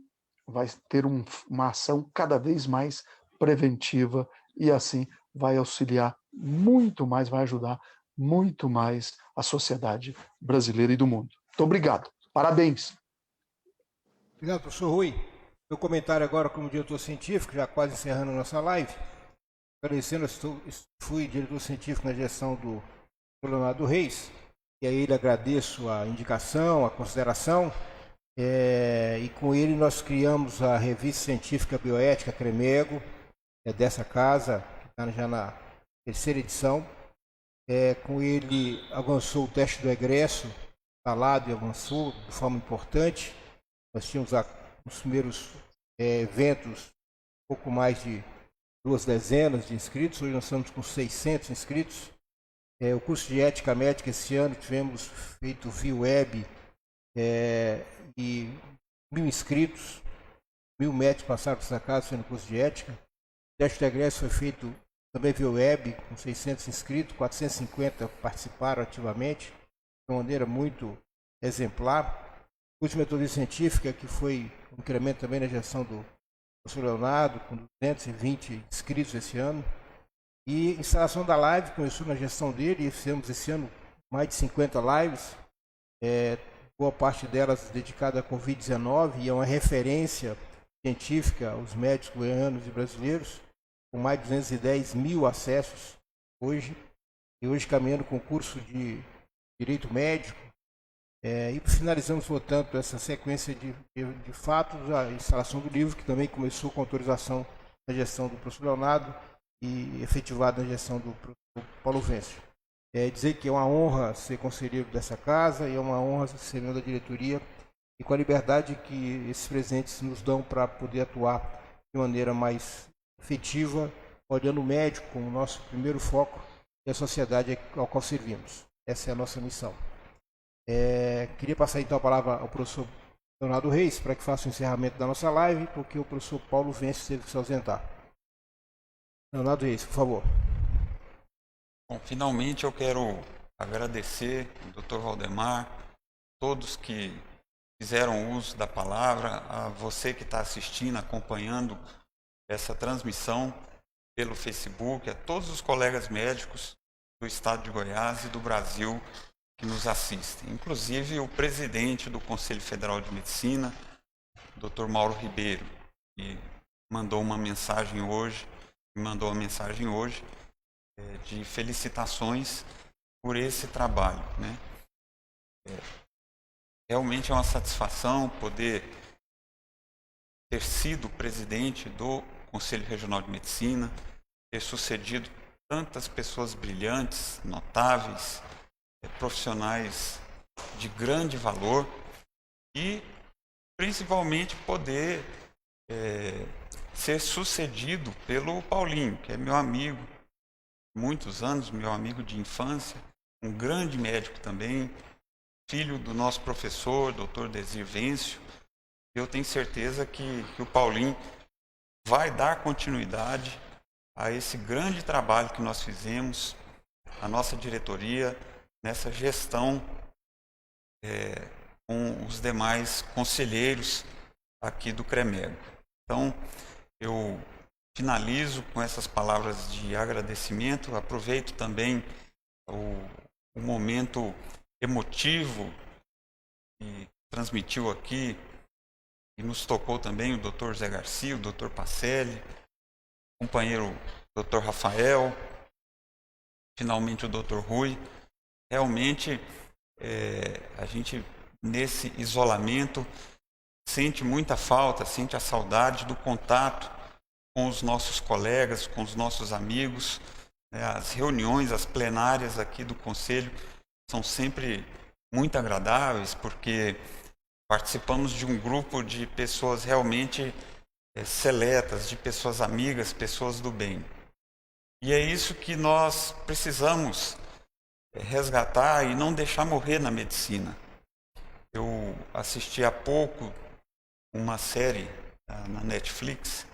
vai ter uma ação cada vez mais preventiva e assim vai auxiliar muito mais, vai ajudar muito mais a sociedade brasileira e do mundo. Muito obrigado. Parabéns. Obrigado, professor Rui. Meu comentário agora como diretor científico, já quase encerrando a nossa live. Agradecendo, fui diretor científico na gestão do Leonardo Reis, e a ele agradeço a indicação, a consideração, e com ele nós criamos a revista científica bioética CREMEGO, dessa casa, que está já na terceira edição. Com ele avançou o teste do egresso, instalado e avançou de forma importante. Nós tínhamos os primeiros eventos, pouco mais de 2 dezenas de inscritos, hoje nós estamos com 600 inscritos. O curso de ética médica esse ano tivemos feito via web e 1.000 inscritos, 1.000 médicos passaram por essa casa fazendo curso de ética. O teste de egresso foi feito também via web, com 600 inscritos, 450 participaram ativamente, de uma maneira muito exemplar. O curso de metodologia científica, que foi um incremento também na gestão do professor Leonardo, com 220 inscritos esse ano. E a instalação da live começou na gestão dele, e fizemos esse ano mais de 50 lives, boa parte delas dedicada à Covid-19, e é uma referência científica aos médicos goianos e brasileiros, com mais de 210 mil acessos hoje, e hoje caminhando com o curso de Direito Médico. E finalizamos, portanto, essa sequência de fatos, a instalação do livro, que também começou com autorização da gestão do professor Leonardo e efetivado na gestão do professor Paulo Vêncio. Dizer que é uma honra ser conselheiro dessa casa e é uma honra ser membro da diretoria, e com a liberdade que esses presentes nos dão para poder atuar de maneira mais efetiva, olhando o médico como o nosso primeiro foco e a sociedade ao qual servimos. Essa é a nossa missão. Queria passar então a palavra ao professor Leonardo Reis para que faça o encerramento da nossa live, porque o professor Paulo Vêncio teve que se ausentar. Leonardo Reis, por favor. Bom, finalmente eu quero agradecer ao Dr. Valdemar, todos que fizeram uso da palavra, a você que está assistindo, acompanhando essa transmissão pelo Facebook, a todos os colegas médicos do estado de Goiás e do Brasil que nos assistem, inclusive o presidente do Conselho Federal de Medicina, Dr. Mauro Ribeiro, que mandou uma mensagem hoje, de felicitações por esse trabalho, né? Realmente é uma satisfação poder ter sido presidente do Conselho Regional de Medicina, ter sucedido tantas pessoas brilhantes, notáveis, profissionais de grande valor e principalmente poder ser sucedido pelo Paulinho, que é meu amigo, muitos anos, meu amigo de infância, um grande médico também, filho do nosso professor, Dr. Desir Vêncio. Eu tenho certeza que o Paulinho vai dar continuidade a esse grande trabalho que nós fizemos, a nossa diretoria, nessa gestão com os demais conselheiros aqui do CREMEGO. Então, eu finalizo com essas palavras de agradecimento, aproveito também o momento emotivo que transmitiu aqui e nos tocou também o Dr. Zé Garcia, o Dr. Pacelli, o companheiro Dr. Rafael, finalmente o Dr. Rui. Realmente, a gente, nesse isolamento, sente muita falta, sente a saudade do contato com os nossos colegas, com os nossos amigos. As reuniões, as plenárias aqui do Conselho são sempre muito agradáveis, porque participamos de um grupo de pessoas realmente seletas, de pessoas amigas, pessoas do bem. E é isso que nós precisamos resgatar e não deixar morrer na medicina. Eu assisti há pouco uma série na Netflix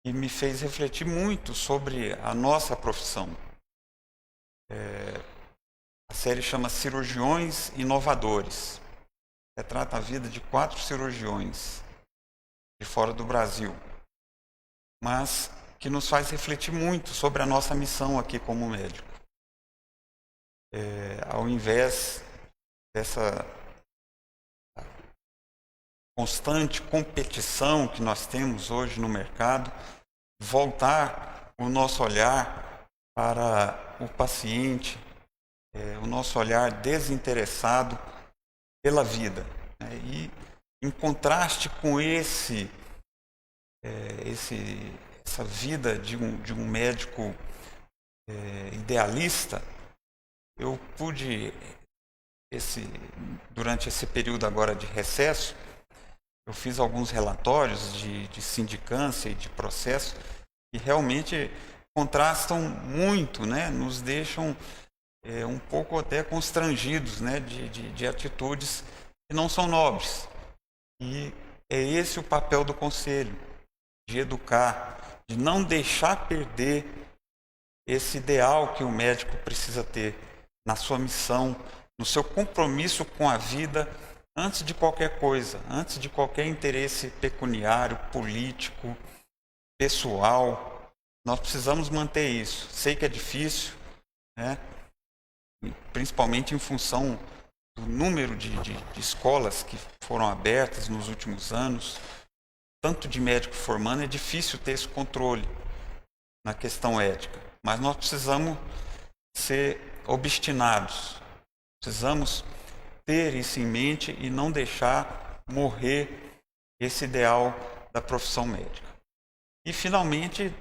e me fez refletir muito sobre a nossa profissão. A série chama Cirurgiões Inovadores. Retrata a vida de 4 cirurgiões de fora do Brasil, mas que nos faz refletir muito sobre a nossa missão aqui como médico. Ao invés dessa constante competição que nós temos hoje no mercado, voltar o nosso olhar para o paciente, o nosso olhar desinteressado pela vida. E em contraste com essa vida de um médico idealista, eu pude, durante esse período agora de recesso, eu fiz alguns relatórios de sindicância e de processo que realmente contrastam muito, né? Nos deixam um pouco até constrangidos, né? de atitudes que não são nobres. E é esse o papel do Conselho, de educar, de não deixar perder esse ideal que o médico precisa ter na sua missão, no seu compromisso com a vida, antes de qualquer coisa, antes de qualquer interesse pecuniário, político, pessoal. Nós precisamos manter isso. Sei que é difícil, né? Principalmente em função do número de escolas que foram abertas nos últimos anos, tanto de médico formando, é difícil ter esse controle na questão ética. Mas nós precisamos ser obstinados, precisamos ter isso em mente e não deixar morrer esse ideal da profissão médica. E, finalmente,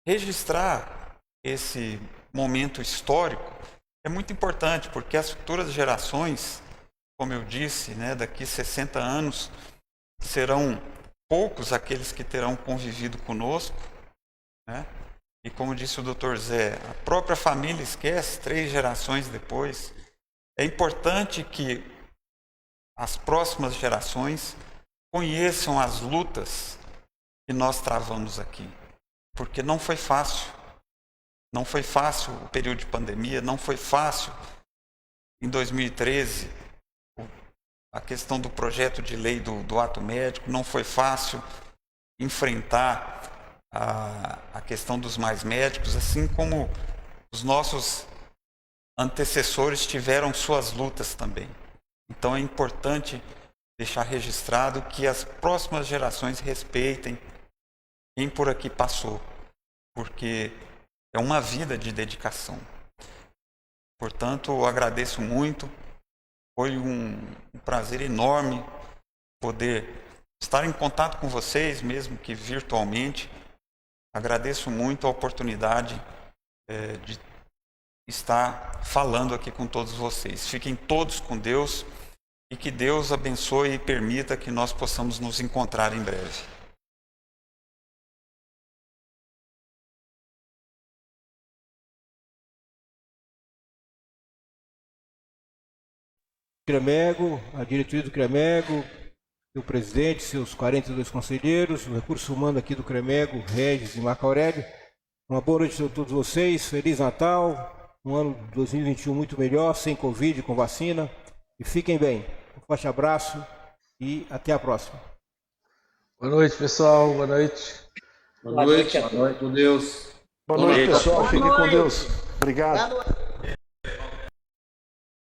registrar esse momento histórico é muito importante, porque as futuras gerações, como eu disse, né, daqui 60 anos, serão poucos aqueles que terão convivido conosco, né? E como disse o Dr. Zé, a própria família esquece 3 gerações depois. É importante que as próximas gerações conheçam as lutas que nós travamos aqui, porque não foi fácil. Não foi fácil o período de pandemia, não foi fácil em 2013 a questão do projeto de lei do ato médico, não foi fácil enfrentar a questão dos mais médicos, assim como os nossos antecessores tiveram suas lutas também. Então é importante deixar registrado que as próximas gerações respeitem quem por aqui passou, porque é uma vida de dedicação. Portanto, eu agradeço muito. Foi um prazer enorme poder estar em contato com vocês, mesmo que virtualmente. Agradeço muito a oportunidade de estar falando aqui com todos vocês. Fiquem todos com Deus e que Deus abençoe e permita que nós possamos nos encontrar em breve. CREMEGO, a diretoria do CREMEGO, o presidente, seus 42 conselheiros, o recurso humano aqui do CREMEGO, Regis e Marco Aurélio. Uma boa noite a todos vocês, Feliz Natal, um ano de 2021 muito melhor, sem Covid, com vacina, e fiquem bem. Um forte abraço e até a próxima. Boa noite, pessoal, boa noite. Boa noite, com Deus. Boa noite, pessoal, fiquem com Deus. Obrigado.